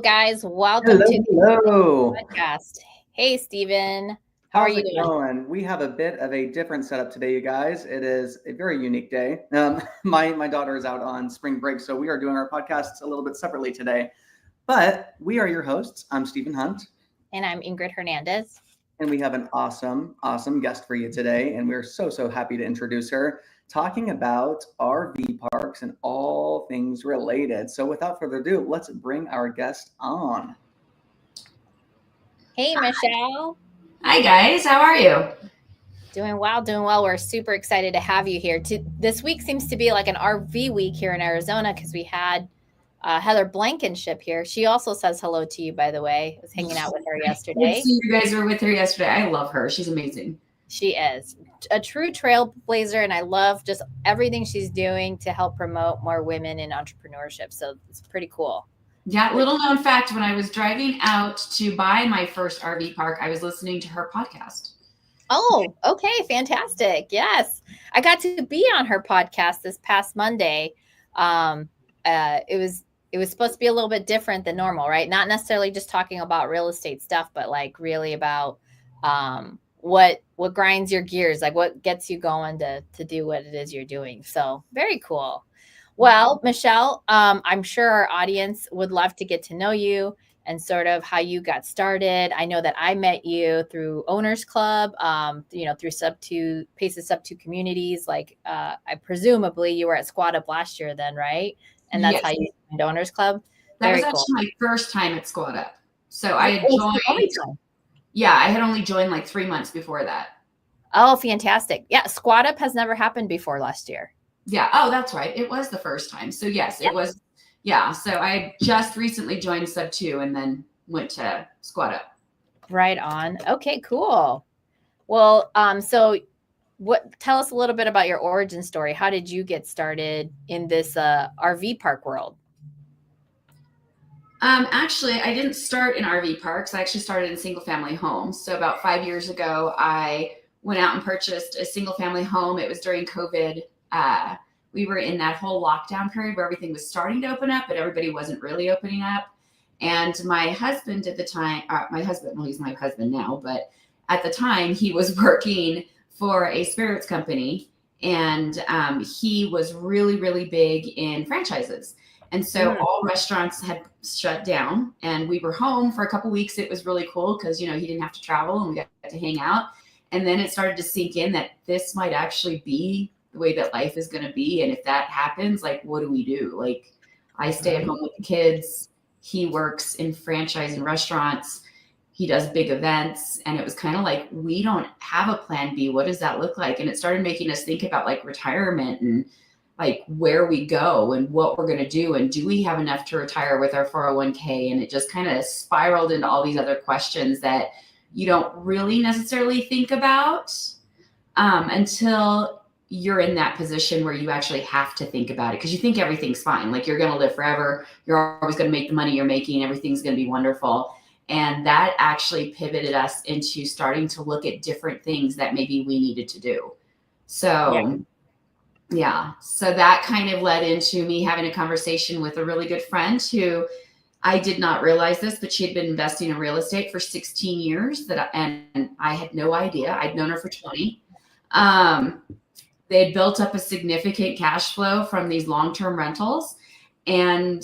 guys. Welcome Hello, to the hello. podcast. Hey, Steven. How are How's you it doing? going? We have a bit of a different setup today, you guys. It is a very unique day. My daughter is out on spring break, so we are doing our podcasts a little bit separately today. But we are your hosts. I'm Stephen Hunt, And I'm Ingryd Hernandez. and we have an awesome guest for you today, and we're so happy to introduce her, talking about RV parks and all things related. So without further ado, let's bring our guest on. Hey, Mychele. Hi guys, how are you? Doing well. We're super excited to have you here. This week seems to be like an RV week here in Arizona because we had Heather Blankenship here. She also says hello to you, by the way. I was hanging out with her yesterday. See, you guys were with her yesterday. I love her. She's amazing. She is a true trailblazer, and I love just everything she's doing to help promote more women in entrepreneurship. So it's pretty cool. Yeah, little known fact, when I was driving out to buy my first RV park, I was listening to her podcast. Oh, okay. Fantastic. Yes. I got to be on her podcast this past Monday. It was supposed to be a little bit different than normal, right? Not necessarily just talking about real estate stuff, but like really about what grinds your gears, like what gets you going to do what it is you're doing. So very cool. Well, Mychele, I'm sure our audience would love to get to know you and sort of how you got started. I know that I met you through Owners Club, through SubTo'd, Pace's SubTo'd communities. Like, I presumably you were at Squad Up last year then, right? And that's Yes. how you joined Owners Club? That was actually my first time at Squad Up. So I had joined. Yeah, I had only joined like 3 months before that. Oh, fantastic. Yeah, Squad Up has never happened before last year. Yeah. Oh, that's right. It was the first time. So yes, it was. Yeah. So I just recently joined SubTo'd and then went to Squad Up. Right on. Okay, cool. Well, so tell us a little bit about your origin story. How did you get started in this RV park world? Actually, I didn't start in RV parks. I actually started in single family homes. So about 5 years ago, I went out and purchased a single family home. It was during COVID. We were in that whole lockdown period where everything was starting to open up, but everybody wasn't really opening up. And my husband at the time, well, he's my husband now, but at the time he was working for a spirits company, and he was really big in franchises. And so all restaurants had shut down, and we were home for a couple of weeks. It was really cool because, he didn't have to travel and we got to hang out. And then it started to sink in that this might actually be the way that life is going to be. And if that happens, like, what do we do? Like, I stay at home with the kids. He works in franchise and restaurants. He does big events. And it was kind of like, we don't have a plan B. What does that look like? And it started making us think about like retirement and like where we go and what we're going to do. And do we have enough to retire with our 401k? And it just kind of spiraled into all these other questions that you don't really necessarily think about until you're in that position where you actually have to think about it, because you think everything's fine. Like, you're going to live forever. You're always going to make the money you're making. Everything's going to be wonderful. And that actually pivoted us into starting to look at different things that maybe we needed to do. So so that kind of led into me having a conversation with a really good friend who, I did not realize this, but she had been investing in real estate for 16 years and I had no idea. I'd known her for 20. They had built up a significant cash flow from these long-term rentals. And,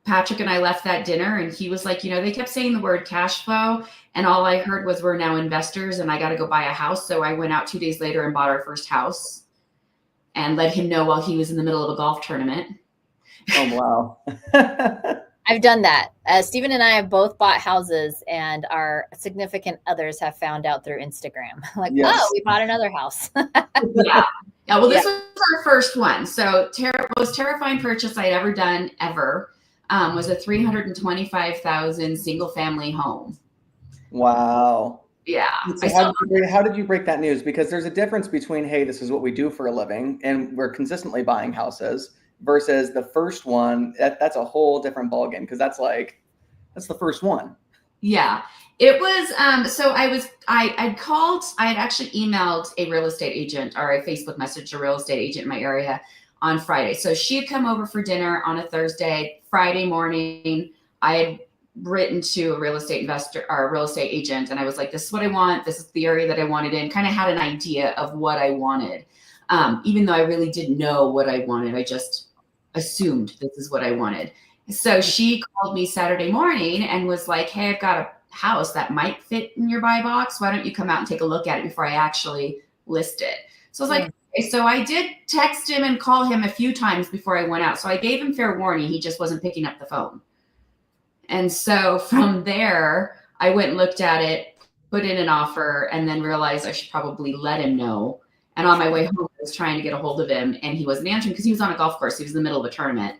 Patrick and I left that dinner and he was like, they kept saying the word cash flow. And all I heard was, we're now investors and I got to go buy a house. So I went out 2 days later and bought our first house and let him know while he was in the middle of a golf tournament. Oh, wow. I've done that. Stephen and I have both bought houses, and our significant others have found out through Instagram. Like, oh, we bought another house. Yeah. Well, this was our first one. So most terrifying purchase I'd ever done was a $325,000 single family home. Wow. Yeah. So how did you break that news? Because there's a difference between, hey, this is what we do for a living, and we're consistently buying houses, versus the first one. That's a whole different ballgame, because that's the first one. Yeah, it was. So I'd called, I had actually emailed a real estate agent, or a Facebook message to a real estate agent in my area on Friday. So she had come over for dinner on a Thursday. Friday morning, I had written to a real estate investor or a real estate agent, and I was like, this is what I want. This is the area that I wanted in. Kind of had an idea of what I wanted. Even though I really didn't know what I wanted, I just assumed this is what I wanted. So she called me Saturday morning and was like, hey, I've got a house that might fit in your buy box. Why don't you come out and take a look at it before I actually list it? So I was like, okay. So I did text him and call him a few times before I went out. So I gave him fair warning. He just wasn't picking up the phone. And so from there, I went and looked at it, put in an offer, and then realized I should probably let him know. And on my way home, I was trying to get a hold of him, and he wasn't answering because he was on a golf course. He was in the middle of a tournament.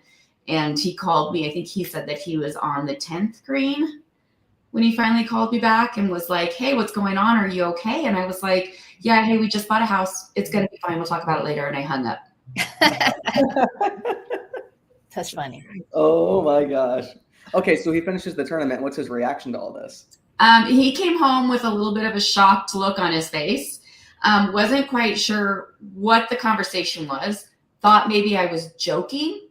And he called me. I think he said that he was on the 10th green when he finally called me back and was like, hey, what's going on? Are you okay? And I was like, yeah, hey, we just bought a house. It's going to be fine. We'll talk about it later. And I hung up. That's funny. Oh my gosh. Okay, so he finishes the tournament. What's his reaction to all this? He came home with a little bit of a shocked look on his face. Wasn't quite sure what the conversation was. Thought maybe I was joking.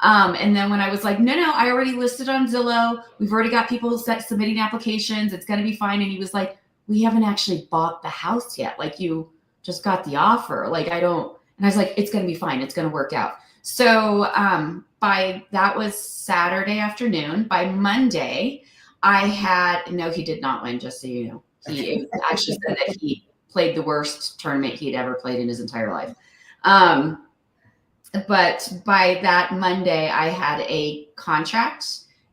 And then when I was like, no, I already listed on Zillow. We've already got people submitting applications. It's going to be fine. And he was like, we haven't actually bought the house yet. Like, you just got the offer. Like, I don't. And I was like, it's going to be fine. It's going to work out. So that was Saturday afternoon. By Monday, he did not win, just so you know. He actually said that he played the worst tournament he'd ever played in his entire life. But by that Monday, I had a contract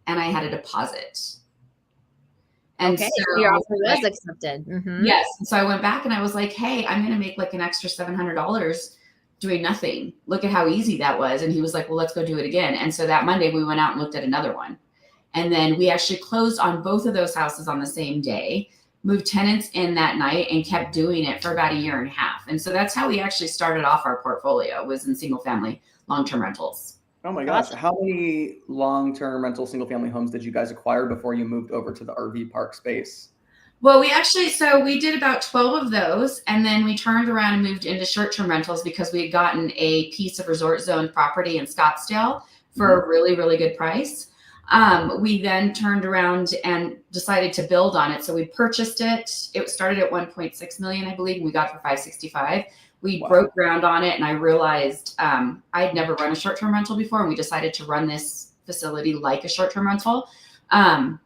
and I had a deposit. And okay, so your offer was accepted. Mm-hmm. Yes. And so I went back and I was like, hey, I'm going to make like an extra $700 doing nothing. Look at how easy that was. And he was like, well, let's go do it again. And so that Monday we went out and looked at another one. And then we actually closed on both of those houses on the same day, moved tenants in that night, and kept doing it for about a year and a half. And so that's how we actually started off our portfolio, was in single family long-term rentals. Oh my gosh. How many long-term rental single family homes did you guys acquire before you moved over to the RV park space? Well, we did about 12 of those, and then we turned around and moved into short-term rentals because we had gotten a piece of resort zone property in Scottsdale for a really, really good price. We then turned around and decided to build on it. So we purchased it. It started at 1.6 million, I believe, and we got it for 565. We broke ground on it, and I realized I had never run a short-term rental before, and we decided to run this facility like a short-term rental. And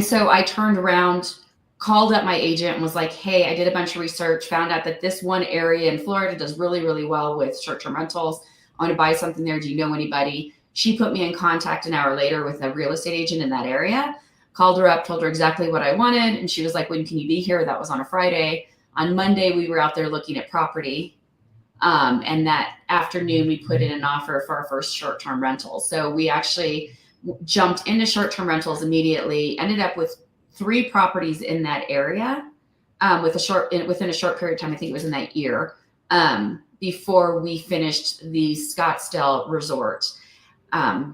so I turned around, called up my agent and was like, hey, I did a bunch of research, found out that this one area in Florida does really, really well with short-term rentals. I want to buy something there. Do you know anybody? She put me in contact an hour later with a real estate agent in that area, called her up, told her exactly what I wanted. And she was like, when can you be here? That was on a Friday. On Monday, we were out there looking at property. And that afternoon, we put in an offer for our first short-term rental. So we actually jumped into short-term rentals immediately, ended up with 3 properties in that area within a short period of time. I think it was in that year before we finished the Scottsdale resort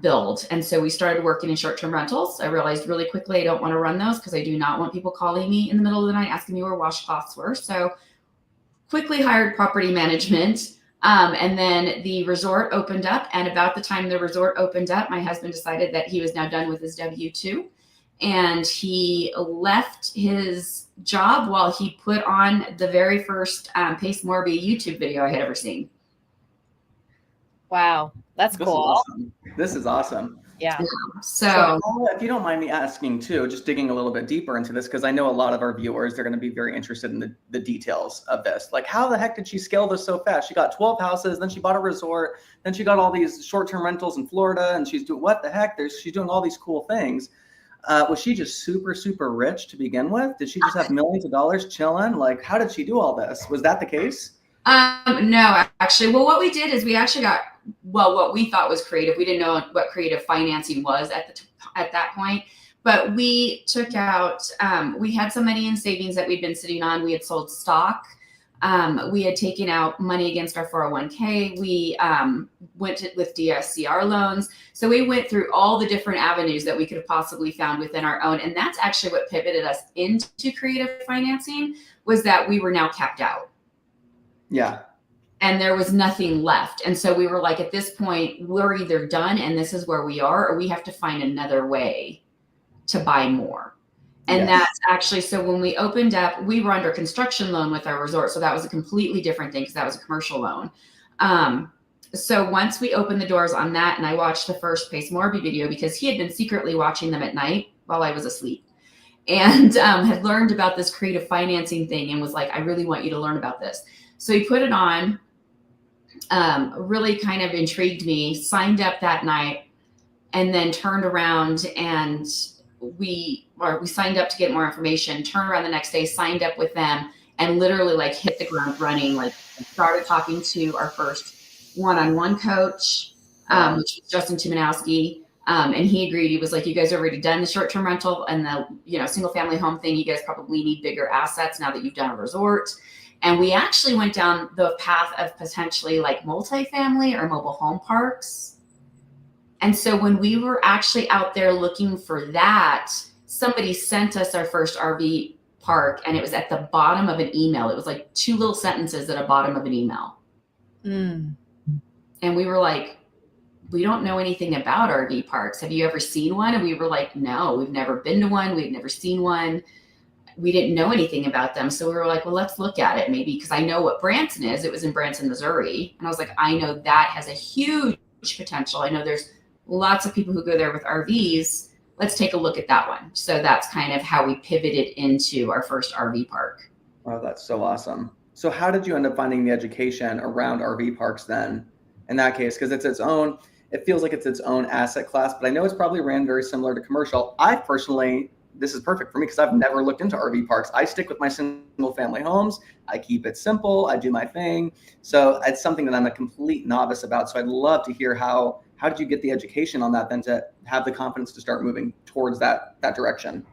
build. And so we started working in short-term rentals. I realized really quickly I don't want to run those because I do not want people calling me in the middle of the night asking me where washcloths were. So quickly hired property management. And then the resort opened up. And about the time the resort opened up, my husband decided that he was now done with his W-2. And he left his job while he put on the very first Pace Morby YouTube video I had ever seen. Wow, that's cool. This is awesome. Yeah. So if you don't mind me asking too, just digging a little bit deeper into this, because I know a lot of our viewers, they're going to be very interested in the details of this. Like, how the heck did she scale this so fast? She got 12 houses, then she bought a resort, then she got all these short-term rentals in Florida, and she's doing, what the heck? She's doing all these cool things. Was she just super, super rich to begin with? Did she just have millions of dollars chilling? Like, how did she do all this? Was that the case? No, actually. Well, what we did is we actually got, what we thought was creative. We didn't know what creative financing was at that point, but we took out, we had some money in savings that we'd been sitting on. We had sold stock. We had taken out money against our 401k. We went with DSCR loans. So we went through all the different avenues that we could have possibly found within our own. And that's actually what pivoted us into creative financing, was that we were now capped out. Yeah. And there was nothing left. And so we were like, at this point, we're either done and this is where we are, or we have to find another way to buy more. And Yes. that's actually, so when we opened up, we were under construction loan with our resort. So that was a completely different thing because that was a commercial loan. So once we opened the doors on that, and I watched the first Pace Morby video because he had been secretly watching them at night while I was asleep, and had learned about this creative financing thing and was like, I really want you to learn about this. So he put it on, really kind of intrigued me, signed up that night, and then turned around and we signed up to get more information, turned around the next day, signed up with them, and literally like hit the ground running, like started talking to our first one-on-one coach, which was Justin Timanowski. And he agreed. He was like, you guys have already done the short-term rental and the, single family home thing. You guys probably need bigger assets now that you've done a resort. And we actually went down the path of potentially like multifamily or mobile home parks. And so when we were actually out there looking for that, somebody sent us our first RV park, and it was at the bottom of an email. It was like 2 little sentences at the bottom of an email. Mm. And we were like, we don't know anything about RV parks. Have you ever seen one? And we were like, no, we've never been to one. We've never seen one. We didn't know anything about them. So we were like, well, let's look at it maybe, because I know what Branson is. It was in Branson, Missouri. And I was like, I know that has a huge potential. I know there's lots of people who go there with RVs. Let's take a look at that one. So that's kind of how we pivoted into our first RV park. Wow, that's so awesome. So how did you end up finding the education around RV parks then in that case? Because it feels like it's its own asset class, but I know it's probably ran very similar to commercial. I personally, this is perfect for me because I've never looked into RV parks. I stick with my single family homes. I keep it simple. I do my thing. So it's something that I'm a complete novice about. So I'd love to hear how did you get the education on that then to have the confidence to start moving towards that direction?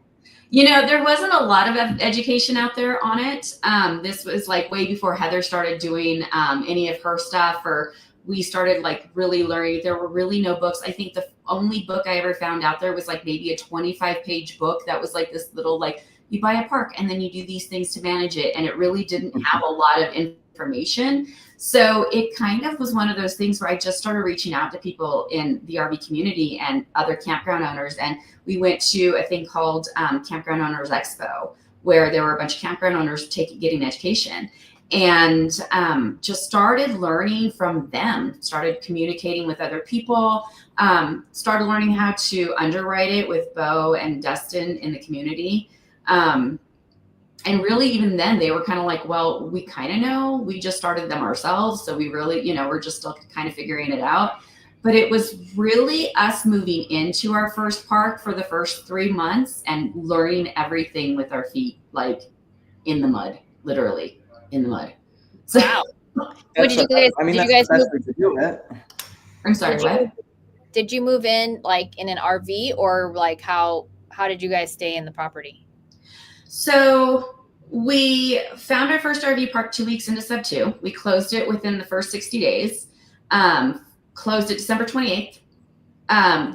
There wasn't a lot of education out there on it. This was like way before Heather started doing any of her stuff, or we started like really learning. There were really no books. I think the only book I ever found out there was like maybe a 25-page book that was like this little, like, you buy a park and then you do these things to manage it. And it really didn't have a lot of information. So it kind of was one of those things where I just started reaching out to people in the RV community and other campground owners. And we went to a thing called Campground Owners Expo, where there were a bunch of campground owners getting education, and just started learning from them, started communicating with other people, started learning how to underwrite it with Bo and Dustin in the community. And really, even then, they were kind of like, well, we kind of know, we just started them ourselves. So we really, we're just still kind of figuring it out. But it was really us moving into our first park for the first 3 months and learning everything with our feet, like in the mud, literally in the mud. So, wow. Did you guys move? To do it. I'm sorry, what? Did you move in like in an RV, or like how did you guys stay in the property? So we found our first RV park 2 weeks into SubTo'd. We closed it within the first 60 days. Closed it December 28th.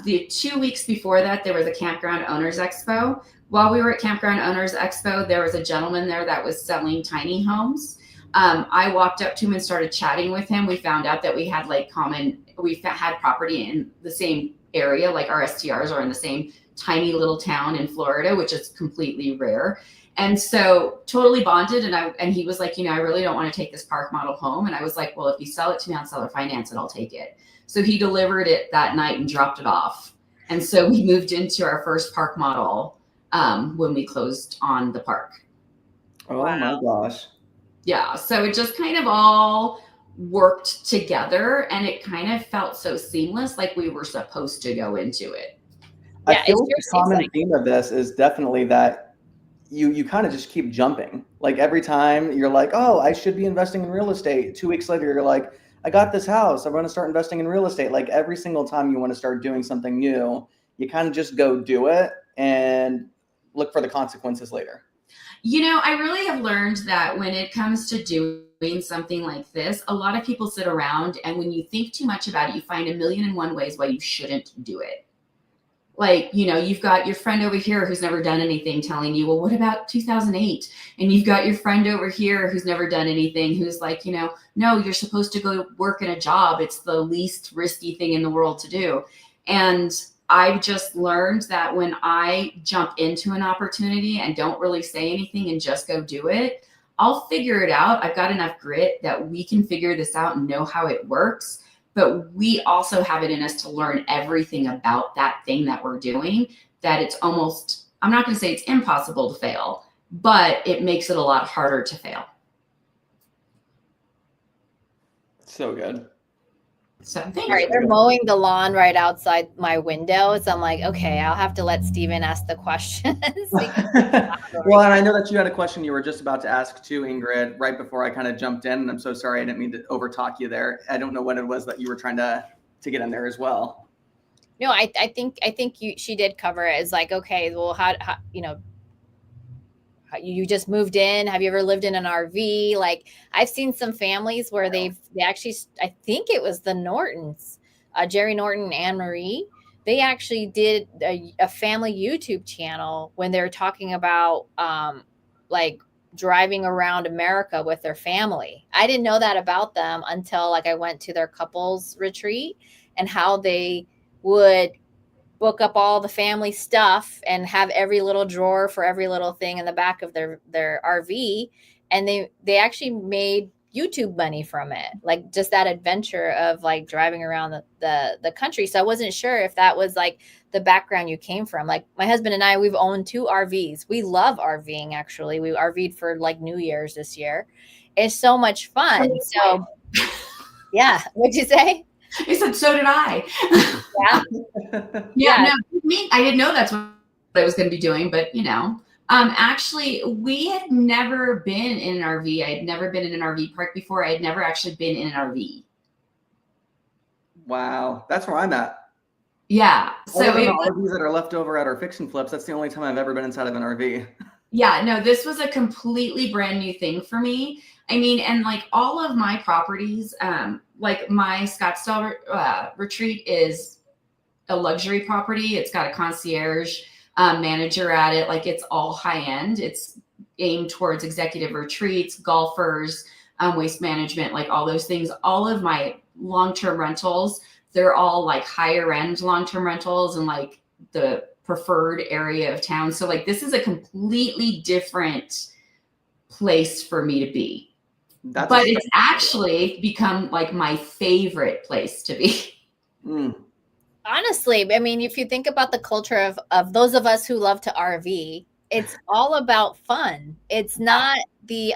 The 2 weeks before that, there was a Campground Owners Expo. While we were at Campground Owners Expo, there was a gentleman there that was selling tiny homes. I walked up to him and started chatting with him. We found out that we had had property in the same area, like our STRs are in the same tiny little town in Florida, which is completely rare. And so totally bonded. And he was like, I really don't want to take this park model home. And I was like, well, if you sell it to me on seller finance, I'll take it. So he delivered it that night and dropped it off. And so we moved into our first park model when we closed on the park. Oh my gosh. Yeah. So it just kind of all worked together, and it kind of felt so seamless, like we were supposed to go into it. I feel the common theme of this is definitely that you kind of just keep jumping. Like every time you're like, oh, I should be investing in real estate. 2 weeks later, you're like, I got this house. I'm going to start investing in real estate. Like every single time you want to start doing something new, you kind of just go do it and look for the consequences later. I really have learned that when it comes to doing something like this, a lot of people sit around, and when you think too much about it, you find 1,000,001 ways why you shouldn't do it. Like, you've got your friend over here who's never done anything telling you, well, what about 2008? And you've got your friend over here who's never done anything, who's like, no, you're supposed to go work in a job. It's the least risky thing in the world to do. And I've just learned that when I jump into an opportunity and don't really say anything and just go do it, I'll figure it out. I've got enough grit that we can figure this out and know how it works. But we also have it in us to learn everything about that thing that we're doing, that it's almost, I'm not going to say it's impossible to fail, but it makes it a lot harder to fail. So good. So All right, they're mowing the lawn right outside my window. So I'm like, okay, I'll have to let Steven ask the questions. Well, and I know that you had a question you were just about to ask too, Ingrid, right before I kind of jumped in. And I'm so sorry, I didn't mean to overtalk you there. I don't know what it was that you were trying to get in there as well. No, I think she did cover it. It's like, okay, well, how you just moved in. Have you ever lived in an RV? Like, I've seen some families where they actually, I think it was the Nortons, Jerry Norton and Anne Marie. They actually did a family YouTube channel when they were talking about like driving around America with their family. I didn't know that about them until like I went to their couples retreat, and how they would book up all the family stuff and have every little drawer for every little thing in the back of their RV. And they actually made YouTube money from it, like just that adventure of like driving around the country. So I wasn't sure if that was like the background you came from. Like my husband and I, we've owned 2 RVs. We love RVing. Actually, we RV'd for like New Year's this year. It's so much fun. So yeah. What'd you say? I said, so did I. Yeah. No, I didn't know that's what I was going to be doing, but actually we had never been in an RV. I had never been in an RV park before. I had never actually been in an RV. Wow. That's where I'm at. Yeah. So the RVs that are left over at our fiction flips, that's the only time I've ever been inside of an RV. Yeah, no, this was a completely brand new thing for me. I mean, and like all of my properties, like my Scottsdale retreat is a luxury property. It's got a concierge manager at it. Like it's all high end. It's aimed towards executive retreats, golfers, waste management, like all those things. All of my long-term rentals, they're all like higher end long-term rentals and like the preferred area of town. So like this is a completely different place for me to be. But it's actually become like my favorite place to be. Honestly, I mean, if you think about the culture of those of us who love to RV, it's all about fun. It's not the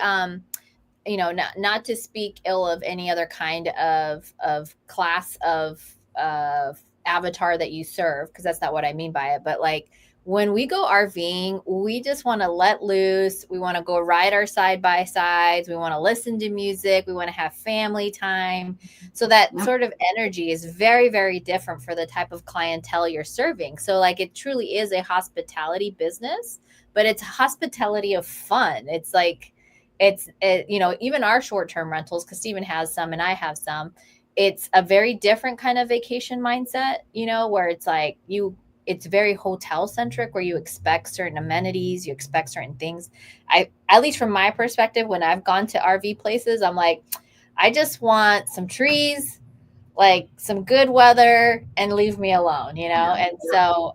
not to speak ill of any other kind of class of avatar that you serve, because that's not what I mean by it. But like when we go RVing, we just want to let loose. We want to go ride our side by sides. We want to listen to music. We want to have family time. So that sort of energy is very, very different for the type of clientele you're serving. So like it truly is a hospitality business, but it's hospitality of fun. It's like, even our short-term rentals, because Steven has some and I have some, it's a very different kind of vacation mindset, where it's like it's very hotel centric, where you expect certain amenities, you expect certain things. At least from my perspective, when I've gone to RV places, I'm like, I just want some trees, like some good weather, and leave me alone, And so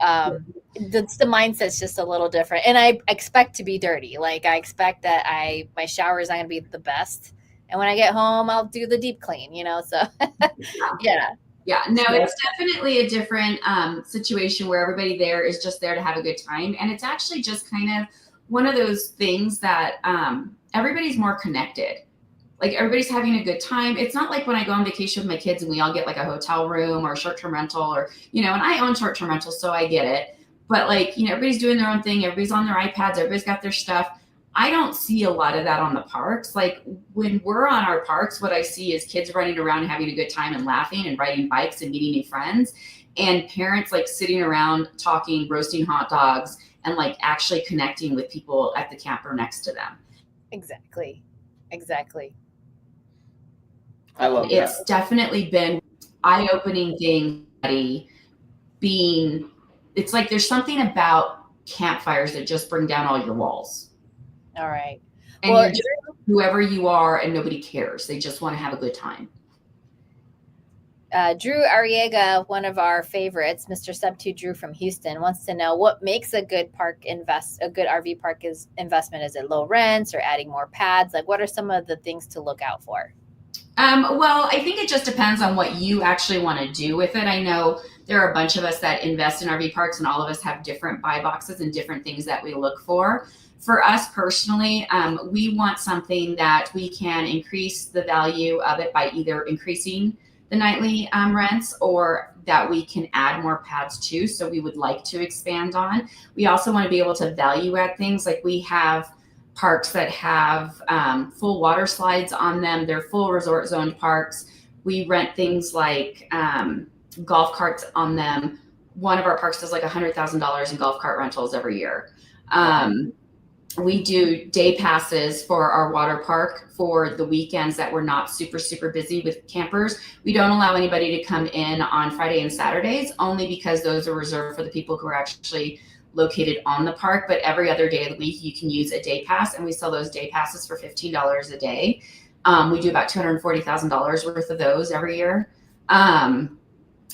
the mindset's just a little different. And I expect to be dirty. Like I expect that my shower is not going to be the best. And when I get home, I'll do the deep clean, So yeah. Yeah, no, it's definitely a different situation where everybody there is just there to have a good time. And it's actually just kind of one of those things that everybody's more connected. Like everybody's having a good time. It's not like when I go on vacation with my kids and we all get like a hotel room or a short-term rental or, and I own short-term rentals, so I get it. But like, everybody's doing their own thing. Everybody's on their iPads. Everybody's got their stuff. I don't see a lot of that on the parks. Like when we're on our parks, what I see is kids running around and having a good time and laughing and riding bikes and meeting new friends, and parents like sitting around talking, roasting hot dogs, and like actually connecting with people at the camper next to them. Exactly. I love that. It's definitely been eye-opening thing. It's like there's something about campfires that just bring down all your walls. All right. And you're just whoever you are, and nobody cares. They just want to have a good time. Drew Arriaga, one of our favorites, Mr. SubTo'd Drew from Houston, wants to know what makes a good a good RV park investment. Is it low rents or adding more pads? Like, what are some of the things to look out for? Well, I think it just depends on what you actually want to do with it. I know there are a bunch of us that invest in RV parks, and all of us have different buy boxes and different things that we look for. For us personally, we want something that we can increase the value of it by either increasing the nightly rents, or that we can add more pads to. So we would like to expand on. We also want to be able to value add things. Like, we have parks that have full water slides on them. They're full resort zoned parks. We rent things like golf carts on them. One of our parks does like $100,000 in golf cart rentals every year. We do day passes for our water park for the weekends that we're not super, super busy with campers. We don't allow anybody to come in on Friday and Saturdays, only because those are reserved for the people who are actually located on the park. But every other day of the week, you can use a day pass, and we sell those day passes for $15 a day. We do about $240,000 worth of those every year.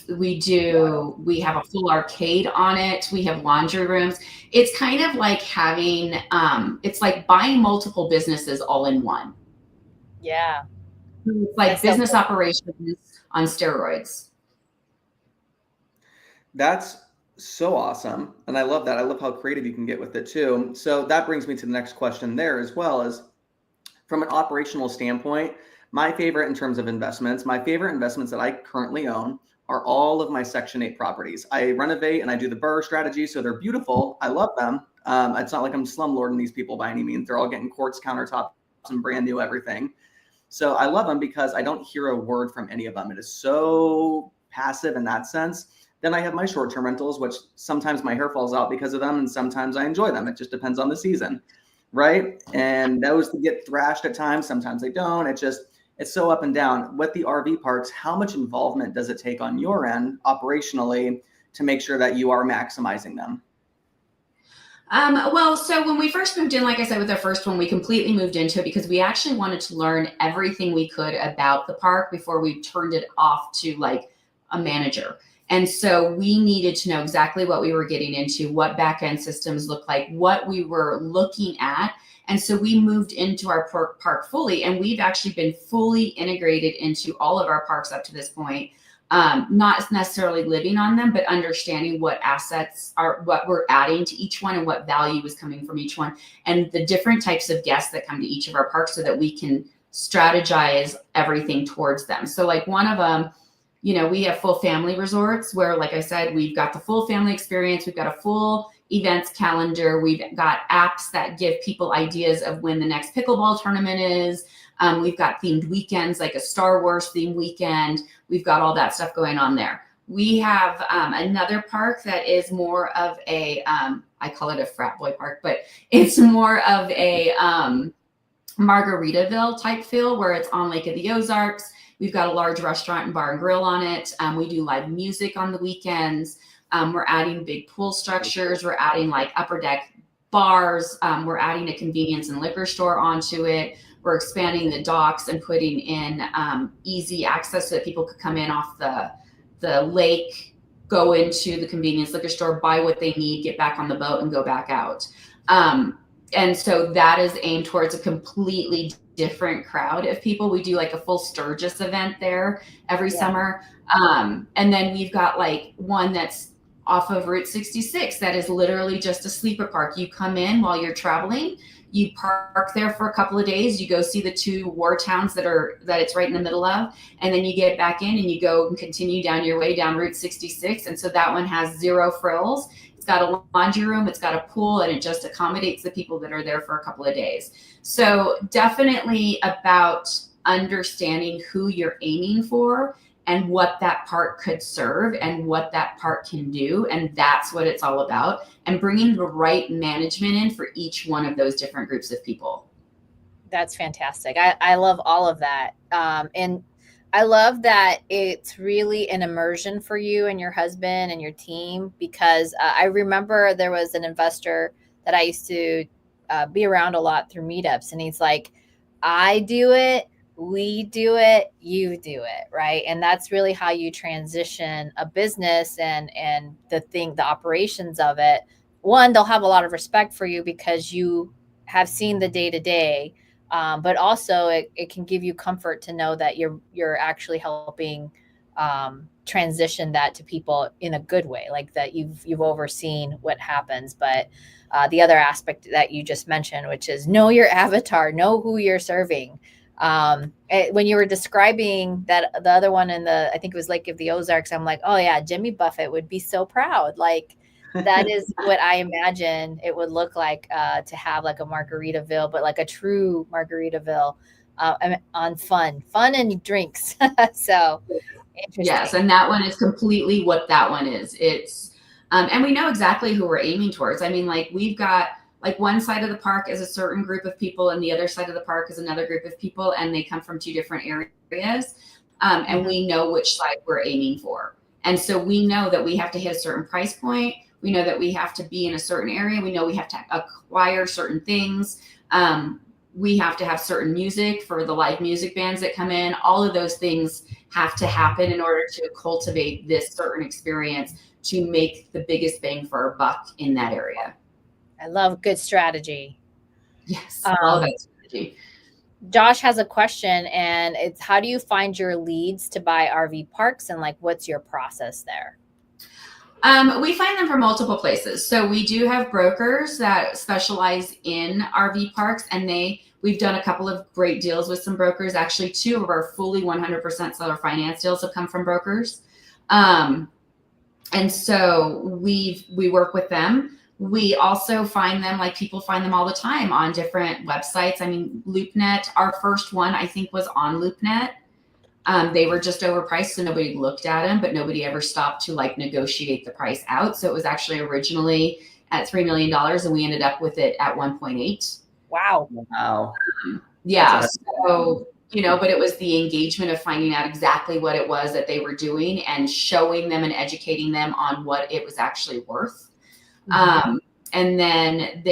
We have a full arcade on it. We have laundry rooms. It's kind of like having, it's like buying multiple businesses all in one. Yeah. It's like business operations on steroids. That's so awesome. And I love that. I love how creative you can get with it too. So that brings me to the next question there as well. As from an operational standpoint, my favorite in terms of investments, my favorite investments that I currently own are all of my Section 8 properties. I renovate and I do the BRRRR strategy, so they're beautiful. I love them. It's not like I'm slumlording these people by any means. They're all getting quartz countertops and brand new everything. So I love them because I don't hear a word from any of them. It is so passive in that sense. Then I have my short-term rentals, which sometimes my hair falls out because of them, and sometimes I enjoy them. It just depends on the season, right? And those get thrashed at times. Sometimes they don't. It's so up and down. With the RV parks, how much involvement does it take on your end operationally to make sure that you are maximizing them? Well, so when we first moved in, like I said, with our first one, we completely moved into it because we actually wanted to learn everything we could about the park before we turned it off to like a manager. And so we needed to know exactly what we were getting into, what back end systems look like, what we were looking at. And so we moved into our park fully, and we've actually been fully integrated into all of our parks up to this point. Not necessarily living on them, but understanding what assets are, what we're adding to each one, and what value is coming from each one, and the different types of guests that come to each of our parks, so that we can strategize everything towards them. So like one of them, we have full family resorts where, like I said, we've got the full family experience. We've got a full events calendar. We've got apps that give people ideas of when the next pickleball tournament is. We've got themed weekends, like a Star Wars themed weekend. We've got all that stuff going on there. We have another park that is more of a, I call it a frat boy park, but it's more of a Margaritaville type feel, where it's on Lake of the Ozarks. We've got a large restaurant and bar and grill on it. We do live music on the weekends. We're adding big pool structures. We're adding like upper deck bars. We're adding a convenience and liquor store onto it. We're expanding the docks and putting in easy access so that people could come in off the lake, go into the convenience liquor store, buy what they need, get back on the boat, and go back out. And so that is aimed towards a completely different crowd of people. We do like a full Sturgis event there every summer. And then we've got like one that's off of Route 66 that is literally just a sleeper park. You come in while you're traveling, you park there for a couple of days, you go see the two war towns that it's right in the middle of, and then you get back in and you go and continue down your way down Route 66. And so that one has zero frills. It's got a laundry room, it's got a pool, and it just accommodates the people that are there for a couple of days. So definitely about understanding who you're aiming for and what that park could serve and what that park can do. And that's what it's all about. And bringing the right management in for each one of those different groups of people. That's fantastic. I love all of that. And I love that it's really an immersion for you and your husband and your team, because I remember there was an investor that I used to be around a lot through meetups, and he's like, I do it we do it, you do it, right? And that's really how you transition a business and the operations of it. One, they'll have a lot of respect for you because you have seen the day to day, but also it can give you comfort to know that you're actually helping transition that to people in a good way, like that you've overseen what happens. But the other aspect that you just mentioned, which is know your avatar, know who you're serving. When you were describing that the other one in I think it was Lake of the Ozarks, I'm like, oh yeah, Jimmy Buffett would be so proud. Like that is what I imagine it would look like to have like a Margaritaville, but like a true Margaritaville on fun and drinks. So interesting. Yes, and that one is completely what that one is. It's and we know exactly who we're aiming towards. I mean, like we've got like one side of the park is a certain group of people and the other side of the park is another group of people, and they come from two different areas. And we know which side we're aiming for. And so we know that we have to hit a certain price point. We know that we have to be in a certain area. We know we have to acquire certain things. We have to have certain music for the live music bands that come in. All of those things have to happen in order to cultivate this certain experience to make the biggest bang for our buck in that area. I love good strategy. Yes, all about strategy. Josh has a question, and it's how do you find your leads to buy RV parks, and like what's your process there? We find them from multiple places. So we do have brokers that specialize in RV parks, and we've done a couple of great deals with some brokers. Actually, 2 of our fully 100% seller finance deals have come from brokers. And so we work with them. We also find them, like people find them all the time on different websites. I mean, LoopNet, our first one, I think, was on LoopNet. They were just overpriced, so nobody looked at them, but nobody ever stopped to like negotiate the price out. So it was actually originally at $3 million, and we ended up with it at 1.8. Wow. Yeah. So, but it was the engagement of finding out exactly what it was that they were doing and showing them and educating them on what it was actually worth. And then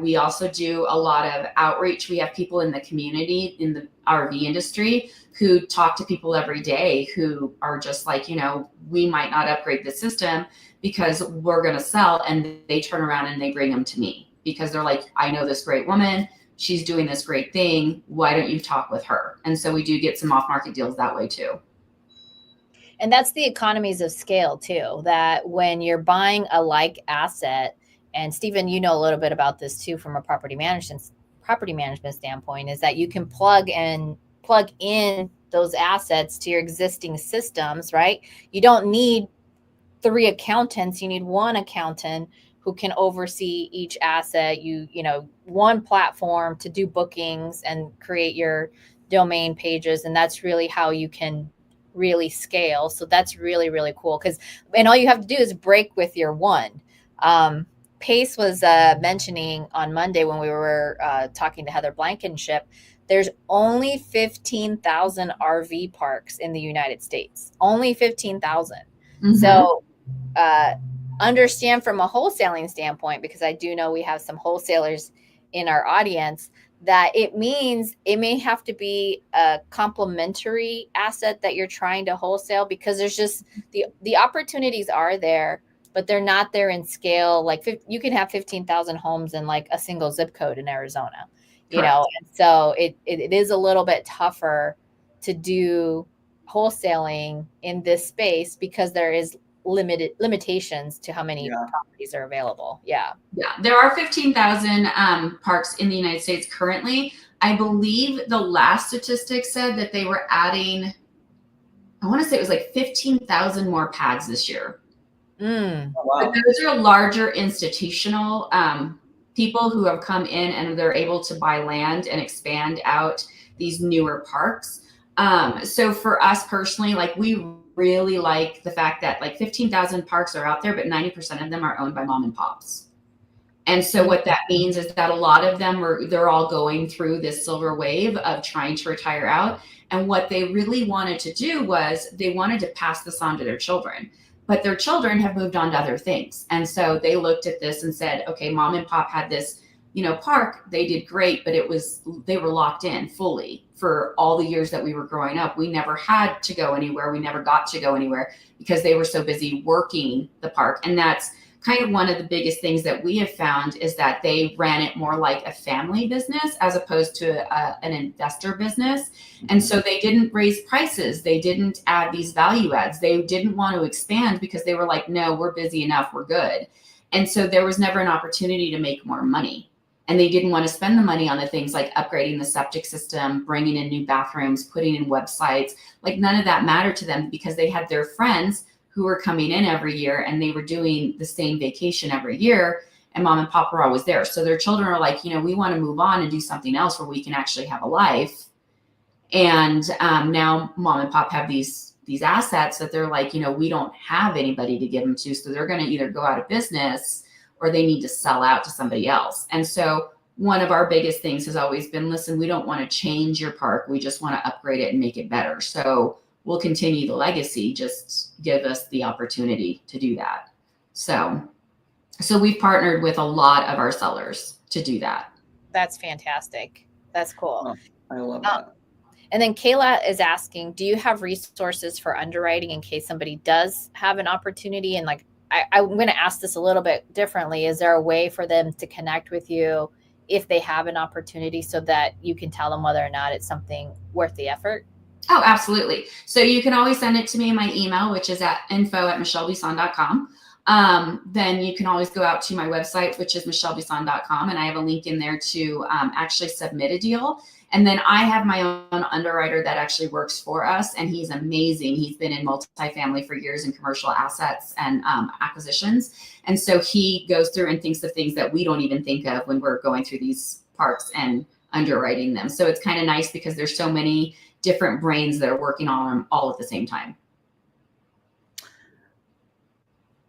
we also do a lot of outreach. We have people in the community, in the RV industry, who talk to people every day who are just like, we might not upgrade the system because we're going to sell. And they turn around and they bring them to me because they're like, I know this great woman. She's doing this great thing. Why don't you talk with her? And so we do get some off-market deals that way too. And that's the economies of scale too, that when you're buying a like asset, and Stephen, you know a little bit about this too from a property management standpoint, is that you can plug in those assets to your existing systems, right? You don't need 3 accountants. You need 1 accountant who can oversee each asset. One platform to do bookings and create your domain pages. And that's really how you can really scale. So that's really, really cool. And all you have to do is break with your one. Pace was mentioning on Monday when we were talking to Heather Blankenship, there's only 15,000 RV parks in the United States. Only 15,000. Mm-hmm. So understand from a wholesaling standpoint, because I do know we have some wholesalers in our audience, that it means it may have to be a complementary asset that you're trying to wholesale, because there's just the opportunities are there, but they're not there in scale. Like you can have 15,000 homes in like a single zip code in Arizona, and so it is a little bit tougher to do wholesaling in this space because there is limitations to how many properties are available. Yeah. There are 15,000 parks in the United States currently. I believe the last statistic said that they were adding, I want to say it was like 15,000 more pads this year. Oh, wow. But those are larger institutional people who have come in and they're able to buy land and expand out these newer parks. So for us personally, like we really like the fact that like 15,000 parks are out there, but 90% of them are owned by mom and pops. And so what that means is that a lot of them they're all going through this silver wave of trying to retire out. And what they really wanted to do was they wanted to pass this on to their children, but their children have moved on to other things. And so they looked at this and said, okay, mom and pop had this park, they did great, but they were locked in fully for all the years that we were growing up. We never had to go anywhere. We never got to go anywhere because they were so busy working the park. And that's kind of one of the biggest things that we have found, is that they ran it more like a family business as opposed to an investor business. And so they didn't raise prices. They didn't add these value adds. They didn't want to expand because they were like, no, we're busy enough. We're good. And so there was never an opportunity to make more money. And they didn't want to spend the money on the things like upgrading the septic system, bringing in new bathrooms, putting in websites. Like none of that mattered to them because they had their friends who were coming in every year and they were doing the same vacation every year, and mom and pop were always there. So their children are like, we want to move on and do something else where we can actually have a life. And now mom and pop have these assets that they're like, we don't have anybody to give them to. So they're going to either go out of business or they need to sell out to somebody else. And so one of our biggest things has always been, listen, we don't want to change your park. We just want to upgrade it and make it better. So we'll continue the legacy. Just give us the opportunity to do that. So we've partnered with a lot of our sellers to do that. That's fantastic. That's cool. Oh, I love that. And then Kayla is asking, do you have resources for underwriting in case somebody does have an opportunity? And like, I'm going to ask this a little bit differently. Is there a way for them to connect with you if they have an opportunity so that you can tell them whether or not it's something worth the effort? Oh, absolutely. So you can always send it to me in my email, which is at info@mychelebisson.com. Then you can always go out to my website, which is mychelebisson.com. And I have a link in there to actually submit a deal. And then I have my own underwriter that actually works for us. And he's amazing. He's been in multifamily for years in commercial assets and acquisitions. And so he goes through and thinks of things that we don't even think of when we're going through these parks and underwriting them. So it's kind of nice because there's so many different brains that are working on them all at the same time.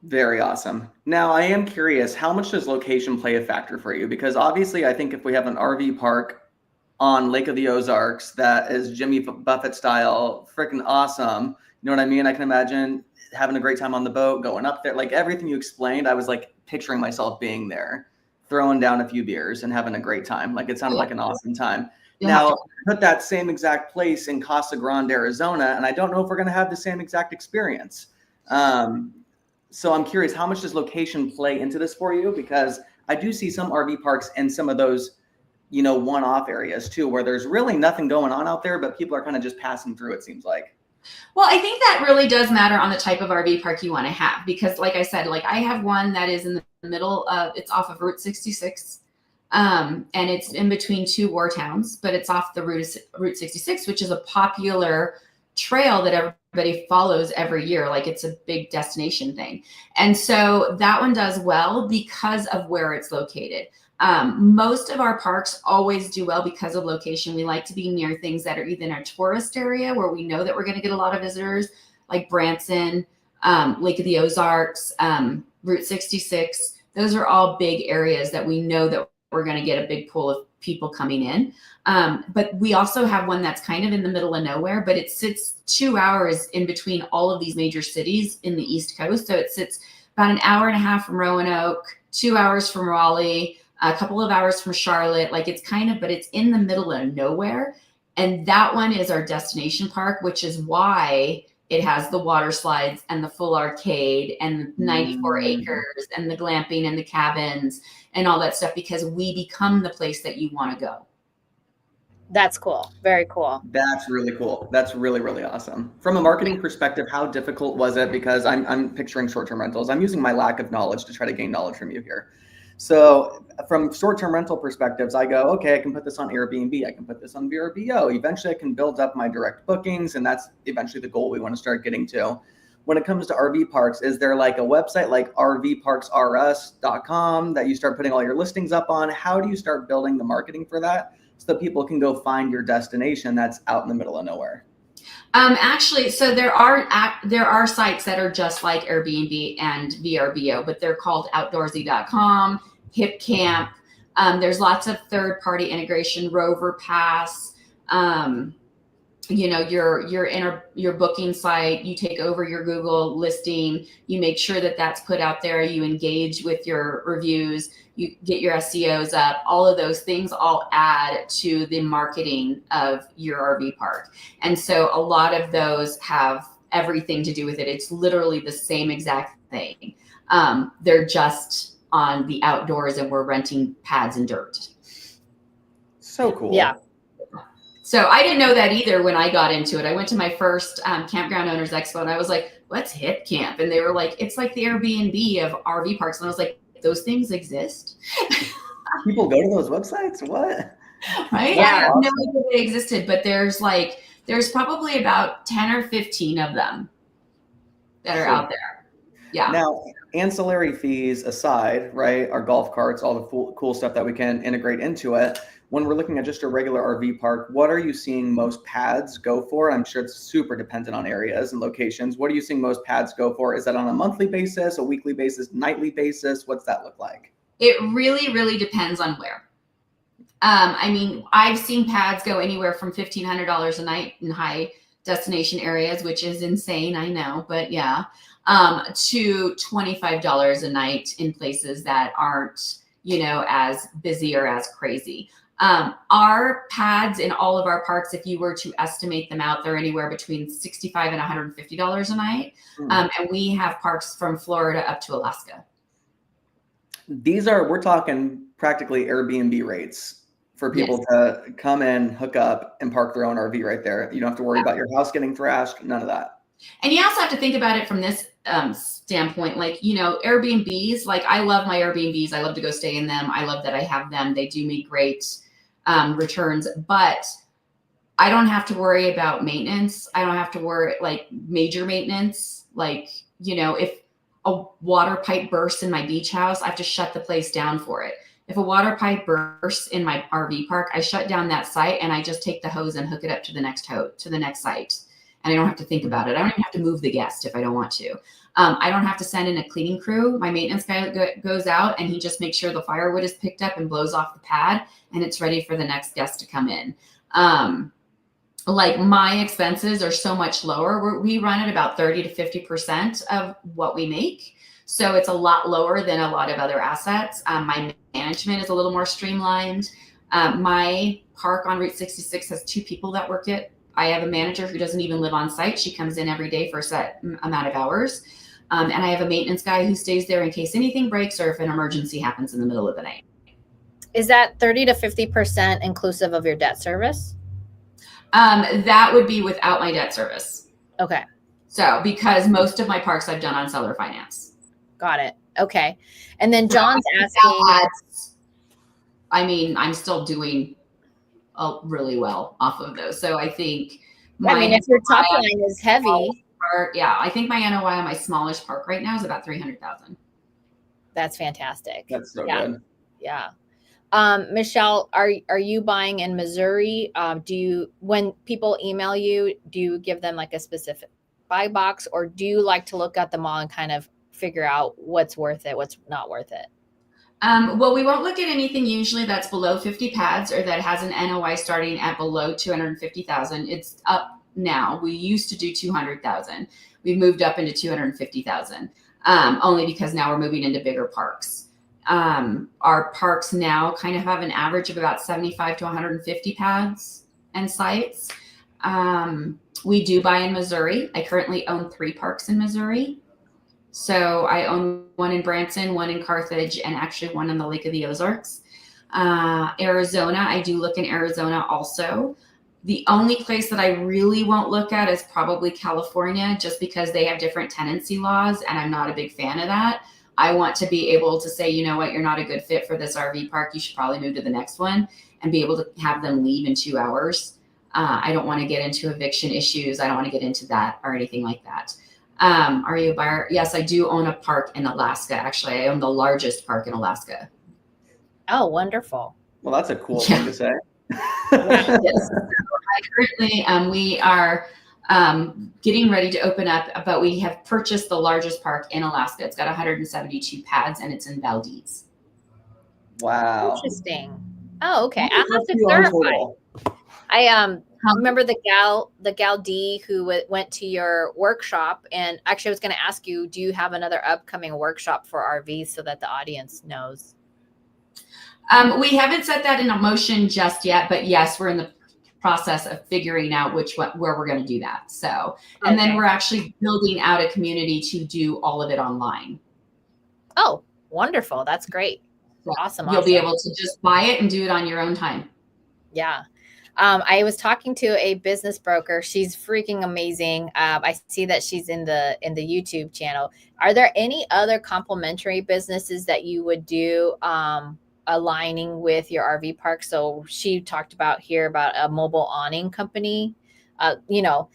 Very awesome. Now, I am curious, how much does location play a factor for you? Because obviously, I think if we have an RV park on Lake of the Ozarks that is Jimmy Buffett style, freaking awesome, you know what I mean? I can imagine having a great time on the boat, going up there, like everything you explained, I was like picturing myself being there, throwing down a few beers and having a great time. Like it sounded like an awesome time. Now, put that same exact place in Casa Grande, Arizona, and I don't know if we're going to have the same exact experience. So I'm curious, how much does location play into this for you? Because I do see some RV parks in some of those, one-off areas too, where there's really nothing going on out there, but people are kind of just passing through, it seems like. Well, I think that really does matter on the type of RV park you want to have, because like I said, like I have one that is in the middle of, it's off of Route 66. And it's in between two war towns, but it's off the Route 66, which is a popular trail that everybody follows every year. Like it's a big destination thing. And so that one does well because of where it's located. Most of our parks always do well because of location. We like to be near things that are either in a tourist area where we know that we're going to get a lot of visitors, like Branson, Lake of the Ozarks, Route 66. Those are all big areas that we know that we're going to get a big pool of people coming in. But we also have one that's kind of in the middle of nowhere, but it sits 2 hours in between all of these major cities in the East Coast. So it sits about an hour and a half from Roanoke, 2 hours from Raleigh, a couple of hours from Charlotte. Like it's kind of, but it's in the middle of nowhere. And that one is our destination park, which is why it has the water slides and the full arcade and 94 acres and the glamping and the cabins and all that stuff, because we become the place that you want to go. That's cool. Very cool. That's really cool. That's really, really awesome. From a marketing perspective, how difficult was it? Because I'm picturing short-term rentals. I'm using my lack of knowledge to try to gain knowledge from you here. So from short-term rental perspectives, I go, okay, I can put this on Airbnb. I can put this on VRBO. Eventually I can build up my direct bookings. And that's eventually the goal we want to start getting to. When it comes to RV parks, is there like a website like rvparksrs.com that you start putting all your listings up on? How do you start building the marketing for that so that people can go find your destination that's out in the middle of nowhere? Actually, so there are sites that are just like Airbnb and VRBO, but they're called outdoorsy.com, Hip Camp. There's lots of third-party integration, Rover Pass. Your booking site, you take over your Google listing, you make sure that that's put out there, you engage with your reviews, you get your SEOs up, all of those things all add to the marketing of your RV park. And so a lot of those have everything to do with it. It's literally the same exact thing. They're just on the outdoors and we're renting pads and dirt. So cool. Yeah. So I didn't know that either when I got into it. I went to my first Campground Owners Expo and I was like, what's Hip Camp? And they were like, it's like the Airbnb of RV parks. And I was like, those things exist? People go to those websites? What? Right? Yeah. I have no idea they existed, but there's probably about 10 or 15 of them that are out there. Yeah. Now, ancillary fees aside, right, our golf carts, all the cool stuff that we can integrate into it. When we're looking at just a regular RV park, what are you seeing most pads go for? I'm sure it's super dependent on areas and locations. What are you seeing most pads go for? Is that on a monthly basis, a weekly basis, nightly basis? What's that look like? It really, really depends on where. I mean, I've seen pads go anywhere from $1,500 a night in high destination areas, which is insane, I know, but yeah, to $25 a night in places that aren't, as busy or as crazy. Our pads in all of our parks, if you were to estimate them out, they're anywhere between $65 and $150 a night. And we have parks from Florida up to Alaska. We're talking practically Airbnb rates for people to come in, hook up, and park their own RV right there. You don't have to worry about your house getting thrashed, none of that. And you also have to think about it from this standpoint, Airbnbs, I love my Airbnbs. I love to go stay in them. I love that I have them. They do me great returns, but I don't have to worry about maintenance. I don't have to worry major maintenance. If a water pipe bursts in my beach house, I have to shut the place down for it. If a water pipe bursts in my RV park, I shut down that site and I just take the hose and hook it up to the next site. And I don't have to think about it. I don't even have to move the guest if I don't want to. I don't have to send in a cleaning crew. My maintenance guy goes out and he just makes sure the firewood is picked up and blows off the pad and it's ready for the next guest to come in. My expenses are so much lower. We run at about 30 to 50% of what we make. So it's a lot lower than a lot of other assets. My management is a little more streamlined. My park on Route 66 has 2 people that work it. I have a manager who doesn't even live on site. She comes in every day for a set amount of hours. And I have a maintenance guy who stays there in case anything breaks or if an emergency happens in the middle of the night. Is that 30 to 50% inclusive of your debt service? That would be without my debt service. Okay. So because most of my parks I've done on seller finance. Got it. Okay. And then John's asking. I'm still doing really well off of those. So I think if your top line is heavy. I think my NOI on my smallest park right now is about $300,000. That's fantastic. That's so good. Yeah. Mychele, are you buying in Missouri? When people email you, do you give them a specific buy box, or do you like to look at them all and kind of figure out what's worth it, what's not worth it? Well, we won't look at anything usually that's below 50 pads or that has an NOI starting at below 250,000. It's up now. We used to do 200,000. We've moved up into 250,000, only because now we're moving into bigger parks. Our parks now kind of have an average of about 75 to 150 pads and sites. We do buy in Missouri. I currently own 3 parks in Missouri. So I own one in Branson, one in Carthage, and actually one on the Lake of the Ozarks. Arizona, I do look in Arizona also. The only place that I really won't look at is probably California, just because they have different tenancy laws, and I'm not a big fan of that. I want to be able to say, you know what, you're not a good fit for this RV park. You should probably move to the next one, and be able to have them leave in 2 hours. I don't want to get into eviction issues. I don't want to get into that or anything like that. Are you a buyer? Yes, I do own a park in Alaska. Actually, I own the largest park in Alaska. Oh, wonderful. Well, that's a cool thing to say. Yes. Currently, we are getting ready to open up, but we have purchased the largest park in Alaska. It's got 172 pads and it's in Valdez. Wow. Interesting. Oh, okay. I'll have to clarify. I remember the gal D who went to your workshop, and actually I was going to ask you, do you have another upcoming workshop for RVs so that the audience knows? We haven't set that into motion just yet, but yes, we're in the process of figuring out where we're going to do that. So, and then we're actually building out a community to do all of it online. Oh, wonderful. That's great. So awesome. You'll be able to just buy it and do it on your own time. Yeah. I was talking to a business broker. She's freaking amazing. I see that she's in the YouTube channel. Are there any other complementary businesses that you would do aligning with your RV park? So she talked about a mobile awning company. You know,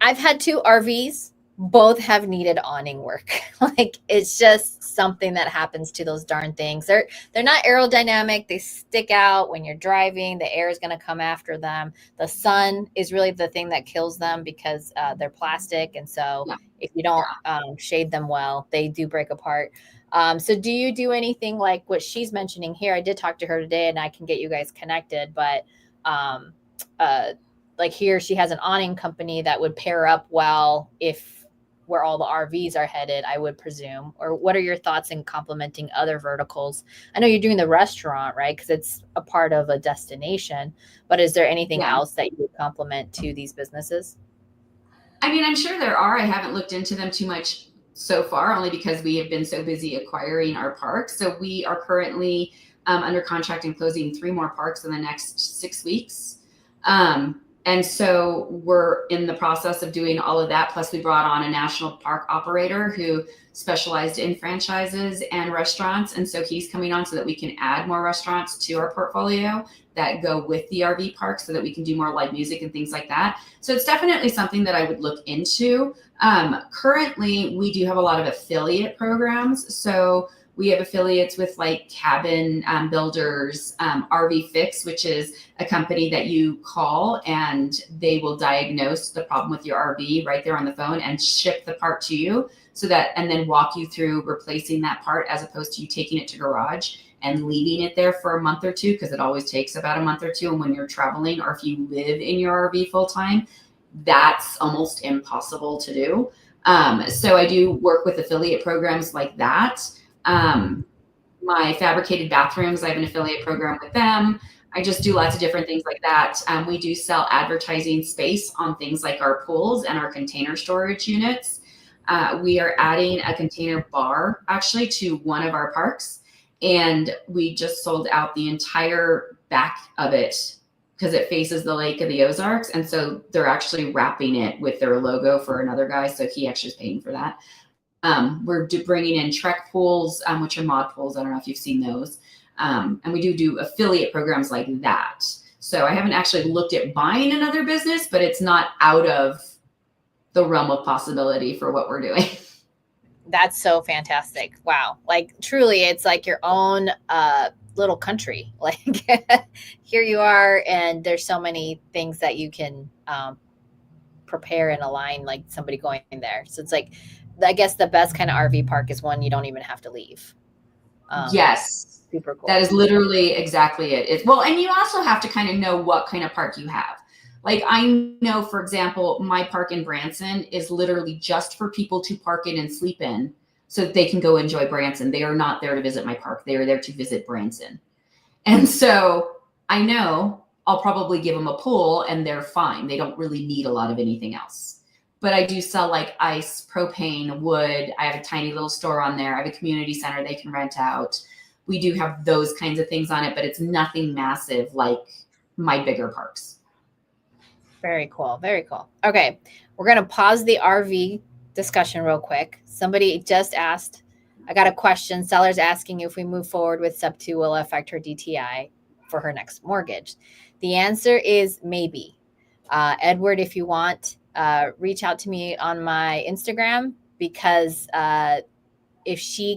I've had 2 RVs. Both have needed awning work. Like, it's just something that happens to those darn things. They're not aerodynamic. They stick out when you're driving. The air is going to come after them. The sun is really the thing that kills them because they're plastic. And so if you don't shade them well, they do break apart. So do you do anything like what she's mentioning here? I did talk to her today and I can get you guys connected, but like here, she has an awning company that would pair up well if where all the RVs are headed, I would presume. Or what are your thoughts in complementing other verticals? I know you're doing the restaurant, right? Because it's a part of a destination, but is there anything else that you would complement to these businesses? I mean, I'm sure there are. I haven't looked into them too much so far, only because we have been so busy acquiring our parks. So we are currently under contract and closing 3 more parks in the next 6 weeks. And so we're in the process of doing all of that. Plus, we brought on a national park operator who specialized in franchises and restaurants. And so he's coming on so that we can add more restaurants to our portfolio that go with the RV park so that we can do more live music and things like that. So it's definitely something that I would look into. Currently, we do have a lot of affiliate programs. So we have affiliates with like cabin builders, RV Fix, which is a company that you call and they will diagnose the problem with your RV right there on the phone and ship the part to you and then walk you through replacing that part as opposed to you taking it to garage and leaving it there for a month or 2, because it always takes about a month or 2. And when you're traveling or if you live in your RV full time, that's almost impossible to do. So I do work with affiliate programs like that. My fabricated bathrooms, I have an affiliate program with them. I just do lots of different things like that. We do sell advertising space on things like our pools and our container storage units. We are adding a container bar actually to one of our parks, and we just sold out the entire back of it because it faces the Lake of the Ozarks. And so they're actually wrapping it with their logo for another guy. So he actually is paying for that. We're bringing in Trek pools, which are mod pools. I don't know if you've seen those. And we do affiliate programs like that. So I haven't actually looked at buying another business, but it's not out of the realm of possibility for what we're doing. That's so fantastic. Wow. Like truly, it's like your own little country. Like here you are, and there's so many things that you can prepare and align, like somebody going there. So it's like, I guess the best kind of RV park is one you don't even have to leave. Yes. Super cool. That is literally exactly it. Well, and you also have to kind of know what kind of park you have. Like I know, for example, my park in Branson is literally just for people to park in and sleep in so that they can go enjoy Branson. They are not there to visit my park. They are there to visit Branson. And so I know I'll probably give them a pool and they're fine. They don't really need a lot of anything else. But I do sell like ice, propane, wood. I have a tiny little store on there. I have a community center they can rent out. We do have those kinds of things on it, but it's nothing massive like my bigger parks. Very cool. Very cool. Okay. We're going to pause the RV discussion real quick. Somebody just asked, I got a question. Seller's asking you if we move forward with SubTo'd will it affect her DTI for her next mortgage. The answer is maybe. Edward, if you want, reach out to me on my Instagram, because if she's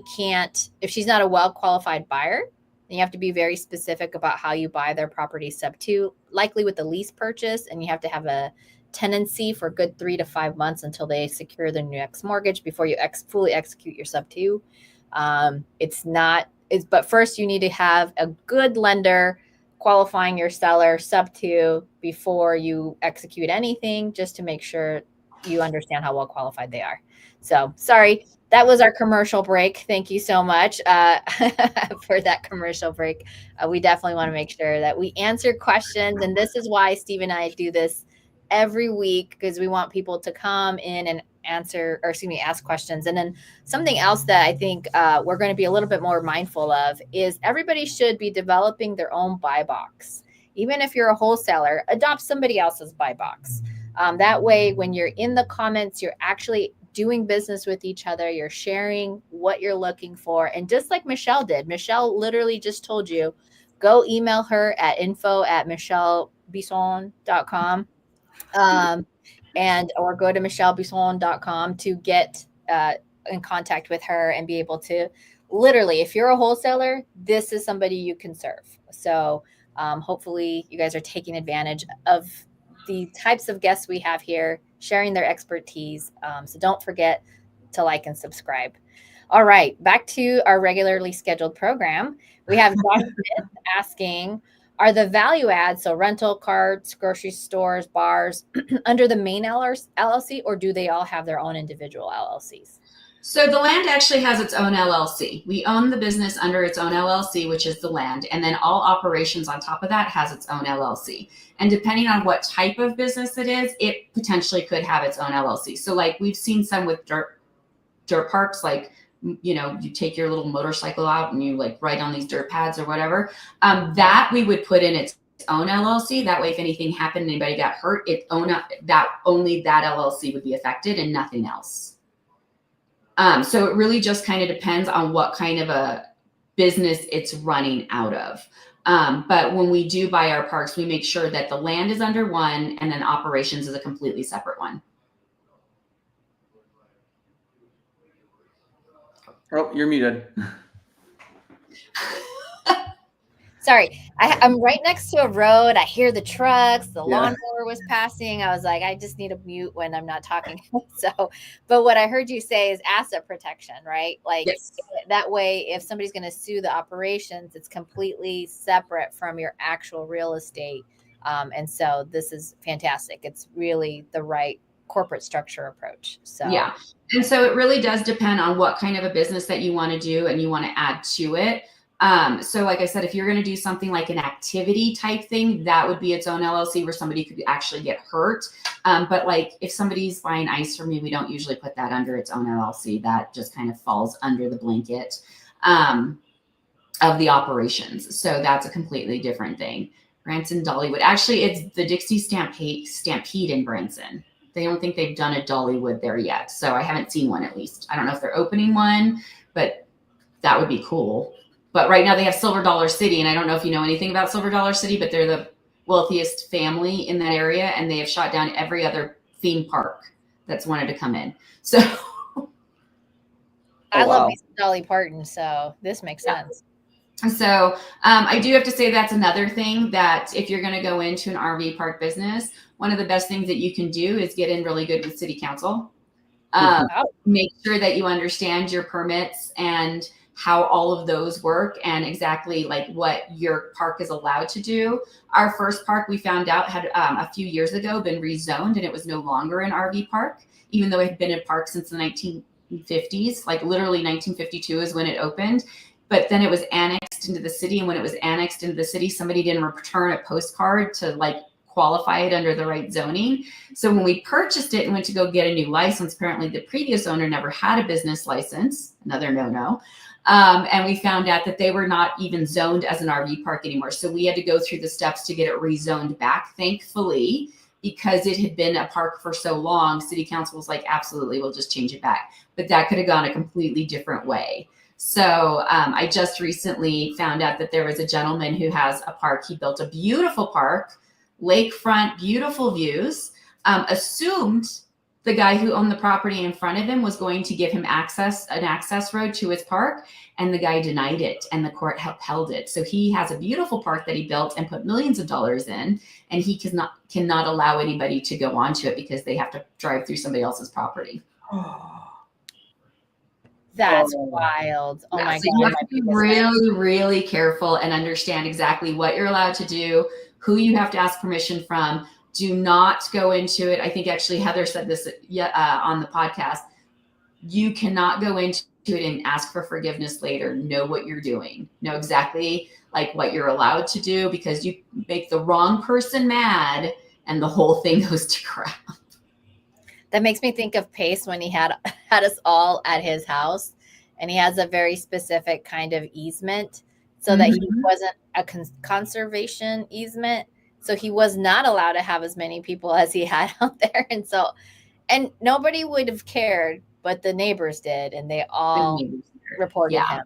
not a well-qualified buyer, then you have to be very specific about how you buy their property SubTo'd, likely with the lease purchase, and you have to have a tenancy for a good 3 to 5 months until they secure their next mortgage before you fully execute your SubTo'd. But first you need to have a good lender qualifying your seller SubTo'd before you execute anything, just to make sure you understand how well qualified they are. So sorry, that was our commercial break. Thank you so much for that commercial break. We definitely want to make sure that we answer questions. And this is why Steve and I do this every week, because we want people to come in and ask questions. And then something else that I think we're going to be a little bit more mindful of is everybody should be developing their own buy box. Even if you're a wholesaler, adopt somebody else's buy box. That way, when you're in the comments, you're actually doing business with each other. You're sharing what you're looking for. And just like Mychele did, Mychele literally just told you, go email her at info@mychelebisson.com. Or go to mychelebisson.com to get in contact with her and be able to literally, if you're a wholesaler, this is somebody you can serve. So hopefully you guys are taking advantage of the types of guests we have here, sharing their expertise. So don't forget to like and subscribe. All right, back to our regularly scheduled program. We have Josh Smith asking, are the value adds, so rental, carts, grocery stores, bars, under the main LLC, or do they all have their own individual LLCs? So the land actually has its own LLC. We own the business under its own LLC, which is the land. And then all operations on top of that has its own LLC. And depending on what type of business it is, it potentially could have its own LLC. So like we've seen some with dirt parks, like, you know, you take your little motorcycle out and you like ride on these dirt pads or whatever, that we would put in its own LLC. That way, if anything happened, anybody got hurt, only that LLC would be affected and nothing else. So it really just kind of depends on what kind of a business it's running out of. But when we do buy our parks, we make sure that the land is under one and then operations is a completely separate one. Oh, you're muted. Sorry, I'm right next to a road. I hear the trucks. The lawnmower was passing. I was like, I just need to mute when I'm not talking. So, but what I heard you say is asset protection, right? Like yes. That way, if somebody's going to sue the operations, it's completely separate from your actual real estate. And so this is fantastic. It's really the right corporate structure approach. So yeah. And so it really does depend on what kind of a business that you want to do and you want to add to it. So like I said, if you're going to do something like an activity type thing, that would be its own LLC where somebody could actually get hurt. But like if somebody's buying ice from me, we don't usually put that under its own LLC. That just kind of falls under the blanket of the operations. So that's a completely different thing. Branson, Dollywood. Actually, it's the Dixie Stampede in Branson. They don't think they've done a Dollywood there yet. So I haven't seen one at least. I don't know if they're opening one, but that would be cool. But right now they have Silver Dollar City, and I don't know if you know anything about Silver Dollar City, but they're the wealthiest family in that area, and they have shot down every other theme park that's wanted to come in. So I love me some Dolly Parton, so this makes sense. So I do have to say that's another thing that if you're going to go into an RV park business, one of the best things that you can do is get in really good with city council. Make sure that you understand your permits and how all of those work and exactly like what your park is allowed to do. Our first park we found out had a few years ago been rezoned and it was no longer an RV park, even though it had been a park since the 1950s, like literally 1952 is when it opened. But then it was annexed into the city. And when it was annexed into the city, somebody didn't return a postcard to like qualify it under the right zoning. So when we purchased it and went to go get a new license, apparently the previous owner never had a business license, another no-no. And we found out that they were not even zoned as an RV park anymore. So we had to go through the steps to get it rezoned back, thankfully, because it had been a park for so long. City council was like, absolutely, we'll just change it back. But that could have gone a completely different way. So I just recently found out that there was a gentleman who has a park. He built a beautiful park, lakefront, beautiful views, assumed the guy who owned the property in front of him was going to give him an access road to his park, and the guy denied it, and the court upheld it. So he has a beautiful park that he built and put millions of dollars in, and he cannot allow anybody to go onto it because they have to drive through somebody else's property. That's wild. Oh my God. You have to be really, really careful and understand exactly what you're allowed to do, who you have to ask permission from. Do not go into it. I think actually Heather said this on the podcast. you cannot go into it and ask for forgiveness later. Know what you're doing. Know exactly like what you're allowed to do, because you make the wrong person mad and the whole thing goes to crap. That makes me think of Pace when he had us all at his house, and he has a very specific kind of easement so that he wasn't a conservation easement. So he was not allowed to have as many people as he had out there. And nobody would have cared, but the neighbors did, and they all reported him.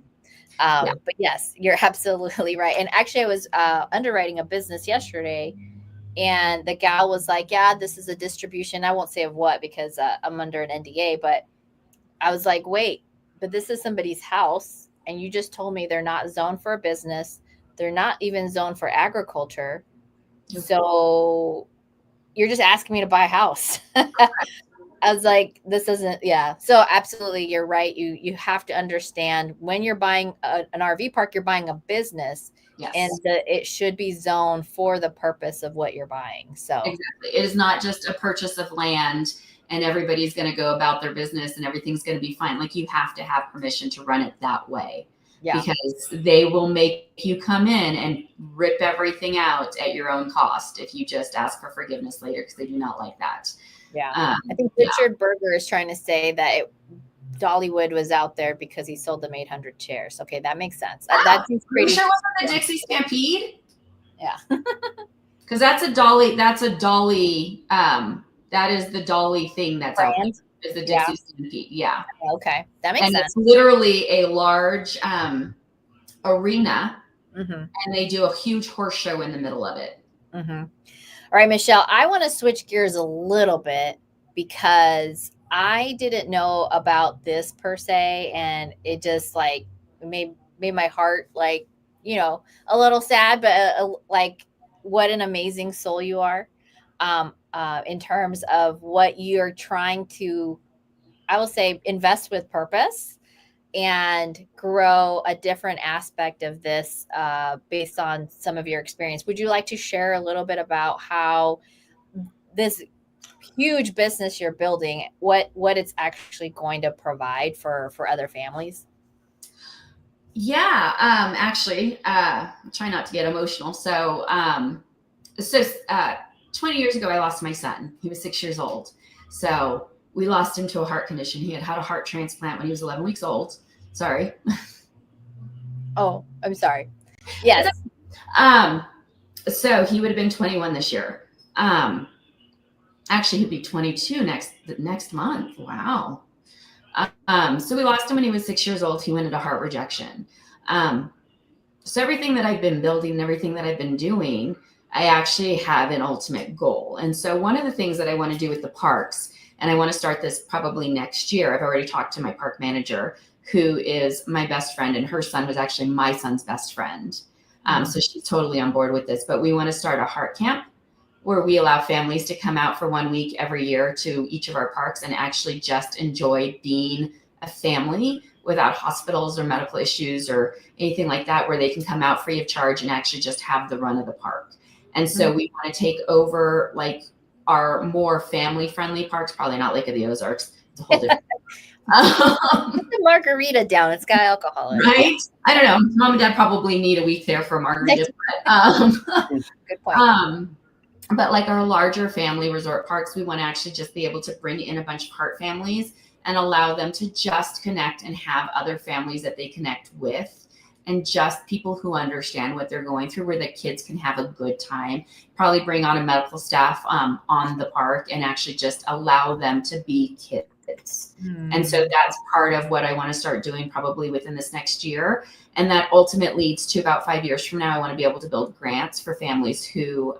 But yes, you're absolutely right. And actually, I was underwriting a business yesterday, and the gal was like, yeah, this is a distribution. I won't say of what, because I'm under an NDA, but I was like, wait, but this is somebody's house. And you just told me they're not zoned for a business. They're not even zoned for agriculture. So you're just asking me to buy a house. I was like, this isn't, So absolutely, you're right. You have to understand when you're buying an RV park, you're buying a business. Yes. And it should be zoned for the purpose of what you're buying. So exactly. It is not just a purchase of land and everybody's going to go about their business and everything's going to be fine. Like, you have to have permission to run it that way. Yeah. Because they will make you come in and rip everything out at your own cost if you just ask for forgiveness later, because they do not like that. Yeah. I think Richard Berger is trying to say that Dollywood was out there because he sold them 800 chairs. Okay, that makes sense. That seems pretty. Sure wasn't the Dixie Stampede? Yeah. Because that's a Dolly. That is the Dolly thing that's out there. Is the Dixie Stampede. Yeah. Okay, that makes sense. It's literally a large arena, and they do a huge horse show in the middle of it. All right, Mychele, I want to switch gears a little bit, because I didn't know about this per se, and it just like made my heart a little sad, but like, what an amazing soul you are, in terms of what you're trying to, I will say, invest with purpose and grow a different aspect of this based on some of your experience. Would you like to share a little bit about how this huge business you're building, what it's actually going to provide for other families? Yeah, actually, try not to get emotional. So 20 years ago, I lost my son. He was 6 years old. So we lost him to a heart condition. He had a heart transplant when he was 11 weeks old. Sorry. Oh, I'm sorry. Yes. So he would have been 21 this year. Actually, he'd be 22 next month. Wow. So we lost him when he was 6 years old. He went into heart rejection. So everything that I've been building and everything that I've been doing, I actually have an ultimate goal. And so one of the things that I want to do with the parks, and I want to start this probably next year. I've already talked to my park manager, who is my best friend, and her son was actually my son's best friend. So she's totally on board with this. But we want to start a heart camp where we allow families to come out for 1 week every year to each of our parks and actually just enjoy being a family without hospitals or medical issues or anything like that, where they can come out free of charge and actually just have the run of the park. And so we want to take over like our more family friendly parks, probably not Lake of the Ozarks. It's a whole different Put the margarita down. It's got alcohol in it. Right? I don't know. Mom and Dad probably need a week there for margarita. Good point. But like our larger family resort parks, we want to actually just be able to bring in a bunch of heart families and allow them to just connect and have other families that they connect with, and just people who understand what they're going through, where the kids can have a good time. Probably bring on a medical staff on the park and actually just allow them to be kids. And so that's part of what I want to start doing probably within this next year. And that ultimately leads to about 5 years from now, I want to be able to build grants for families who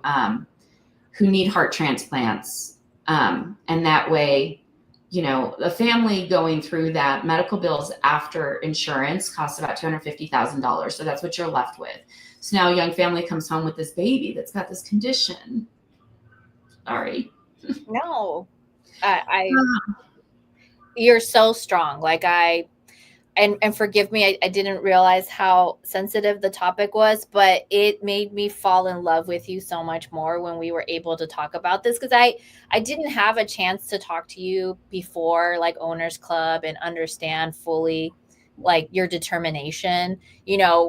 need heart transplants. And that way, the family going through that, medical bills after insurance costs about $250,000. So that's what you're left with. So now a young family comes home with this baby that's got this condition. Sorry. No, you're so strong. Like I and forgive me, I didn't realize how sensitive the topic was, but it made me fall in love with you so much more when we were able to talk about this, because I didn't have a chance to talk to you before like Owners Club and understand fully like your determination,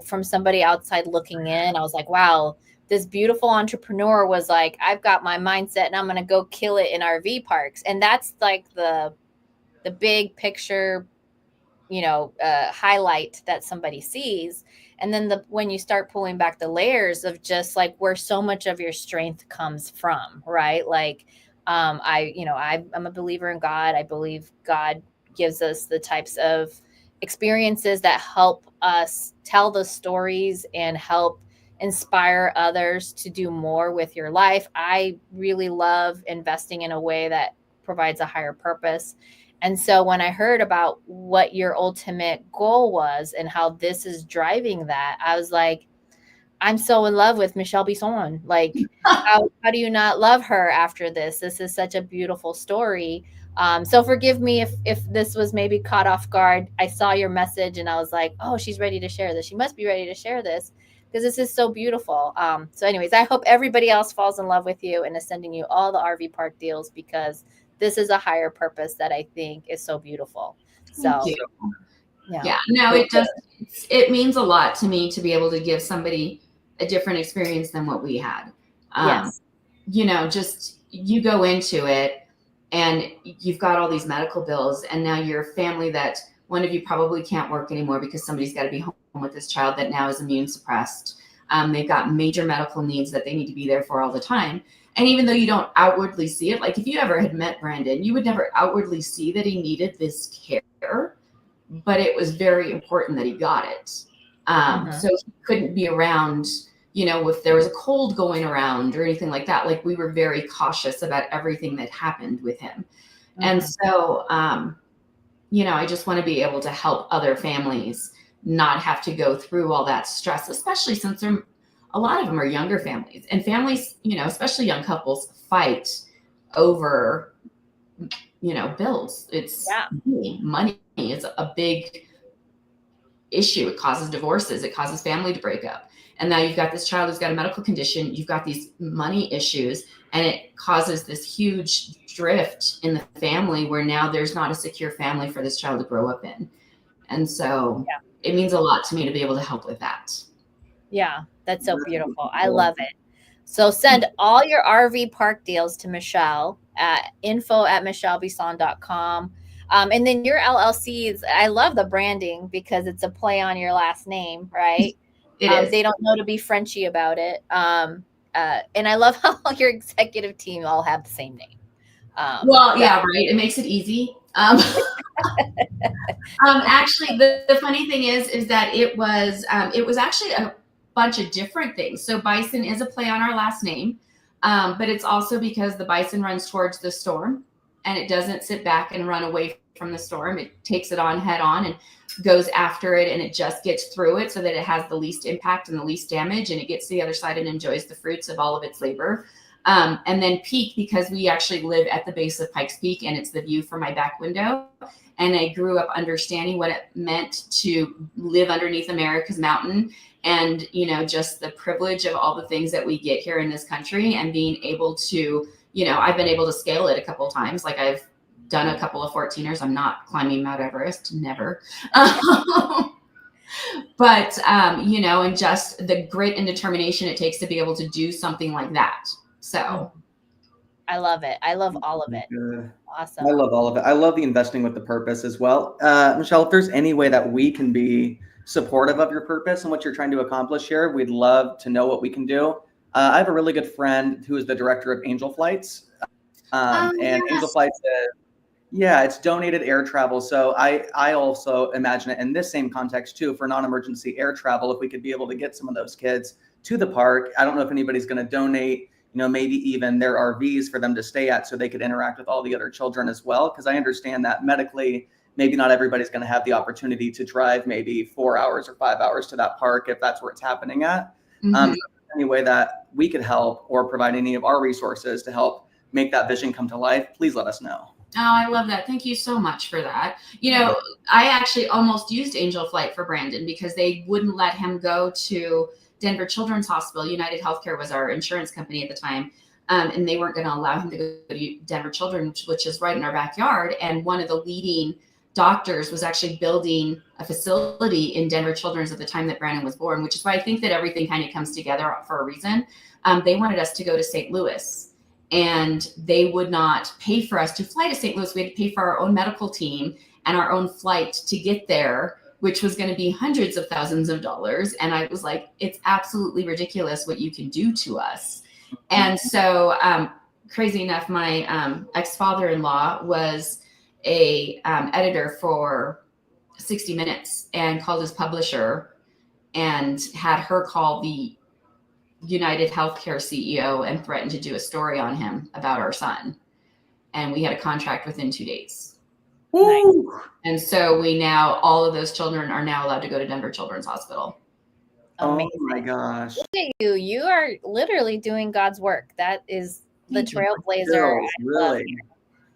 from somebody outside looking in. I was like, wow, this beautiful entrepreneur was like, I've got my mindset and I'm going to go kill it in RV parks. And that's like the big picture, highlight that somebody sees. And then when you start pulling back the layers of just like where so much of your strength comes from, right? Like, I'm a believer in God. I believe God gives us the types of experiences that help us tell the stories and help inspire others to do more with your life. I really love investing in a way that provides a higher purpose. And so when I heard about what your ultimate goal was and how this is driving that, I was like, I'm so in love with Mychele Bisson. Like, how do you not love her after this? This is such a beautiful story. So forgive me if this was maybe caught off guard. I saw your message and I was like, oh, she's ready to share this. She must be ready to share this because this is so beautiful. So anyways, I hope everybody else falls in love with you and is sending you all the RV park deals, because this is a higher purpose that I think is so beautiful. So, yeah, no, it does. It means a lot to me to be able to give somebody a different experience than what we had. Yes. Just you go into it and you've got all these medical bills, and now you're a family that one of you probably can't work anymore because somebody's got to be home with this child that now is immune suppressed. They've got major medical needs that they need to be there for all the time. And even though you don't outwardly see it, like if you ever had met Brandon, you would never outwardly see that he needed this care, but it was very important that he got it. So he couldn't be around, if there was a cold going around or anything like that. Like, we were very cautious about everything that happened with him. And so, I just want to be able to help other families not have to go through all that stress, especially since a lot of them are younger families, and families, especially young couples, fight over, bills. It's money is a big issue. It causes divorces. It causes family to break up. And now you've got this child who's got a medical condition. You've got these money issues, and it causes this huge drift in the family where now there's not a secure family for this child to grow up in. And so it means a lot to me to be able to help with that. Yeah, that's so beautiful. I love it. So send all your RV park deals to Mychele at info@mychelebisson.com. And then your LLCs, I love the branding because it's a play on your last name, right? It is. They don't know to be Frenchy about it. And I love how your executive team all have the same name. Right. It makes it easy. Actually, the funny thing is that it was actually a bunch of different things. So Bison is a play on our last name, but it's also because the bison runs towards the storm and it doesn't sit back and run away from the storm. It takes it on head on and goes after it, and it just gets through it so that it has the least impact and the least damage, and it gets to the other side and enjoys the fruits of all of its labor. And then Peak, because we actually live at the base of Pikes Peak and it's the view from my back window. And I grew up understanding what it meant to live underneath America's mountain, and, just the privilege of all the things that we get here in this country, and being able to, I've been able to scale it a couple of times. Like, I've done a couple of 14ers. I'm not climbing Mount Everest, never. But, and just the grit and determination it takes to be able to do something like that. So I love it. I love all of it. Awesome. I love all of it. I love the investing with the purpose as well. Mychele, if there's any way that we can be supportive of your purpose and what you're trying to accomplish here, we'd love to know what we can do. I have a really good friend who is the director of Angel Flights. Angel Flights it's donated air travel. So I also imagine it in this same context too, for non-emergency air travel, if we could be able to get some of those kids to the park. I don't know if anybody's going to donate, maybe even their RVs for them to stay at so they could interact with all the other children as well. Because I understand that medically, maybe not everybody's going to have the opportunity to drive maybe 4 hours or 5 hours to that park if that's where it's happening at. Any way that we could help or provide any of our resources to help make that vision come to life, please let us know. Oh, I love that. Thank you so much for that. You know, I actually almost used Angel Flight for Brandon because they wouldn't let him go to Denver Children's Hospital. United Healthcare was our insurance company at the time. And they weren't going to allow him to go to Denver Children's, which is right in our backyard. And one of the leading doctors was actually building a facility in Denver Children's at the time that Brandon was born, which is why I think that everything kind of comes together for a reason. They wanted us to go to St. Louis, and they would not pay for us to fly to St. Louis. We had to pay for our own medical team and our own flight to get there, which was going to be hundreds of thousands of dollars. And I was like, it's absolutely ridiculous what you can do to us. And so, crazy enough, my ex-father-in-law was a editor for 60 Minutes and called his publisher and had her call the United Healthcare CEO and threatened to do a story on him about our son. And we had a contract within 2 days. Nice. And so all of those children are now allowed to go to Denver Children's Hospital. Amazing. Oh my gosh. Look at you. You are literally doing God's work. That is the trailblazer. Girls, really?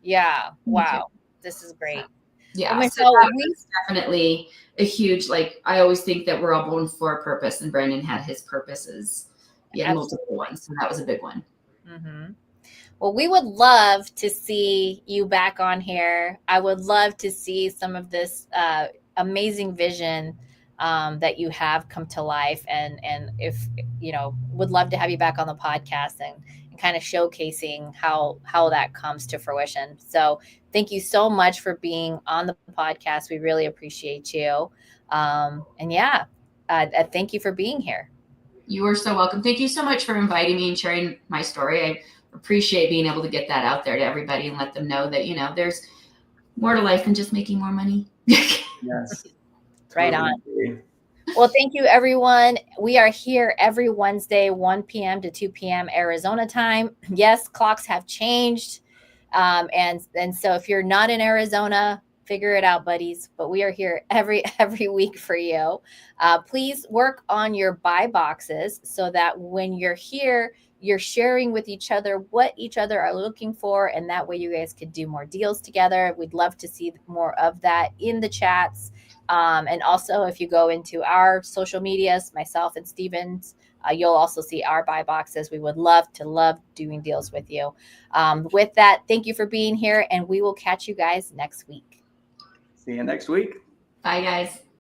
Yeah. Wow. This is great. Yeah. Well, so that was definitely a huge, like, I always think that we're all born for a purpose, and Brandon had his purposes. Yeah, multiple ones. So that was a big one. Mm-hmm. Well, we would love to see you back on here. I would love to see some of this amazing vision that you have come to life. And if, would love to have you back on the podcast and kind of showcasing how that comes to fruition. So thank you so much for being on the podcast. We really appreciate you. Thank you for being here. You are so welcome. Thank you so much for inviting me and sharing my story. I appreciate being able to get that out there to everybody and let them know that, there's more to life than just making more money. Yes. Right on. Well, thank you, everyone. We are here every Wednesday, 1 p.m. to 2 p.m. Arizona time. Yes, clocks have changed. And so if you're not in Arizona, figure it out, buddies. But we are here every week for you. Please work on your buy boxes so that when you're here, you're sharing with each other what each other are looking for. And that way you guys could do more deals together. We'd love to see more of that in the chats. And also, if you go into our social medias, myself and Steven's, you'll also see our buy boxes. We would love doing deals with you. With that, thank you for being here, and we will catch you guys next week. See you next week. Bye, guys.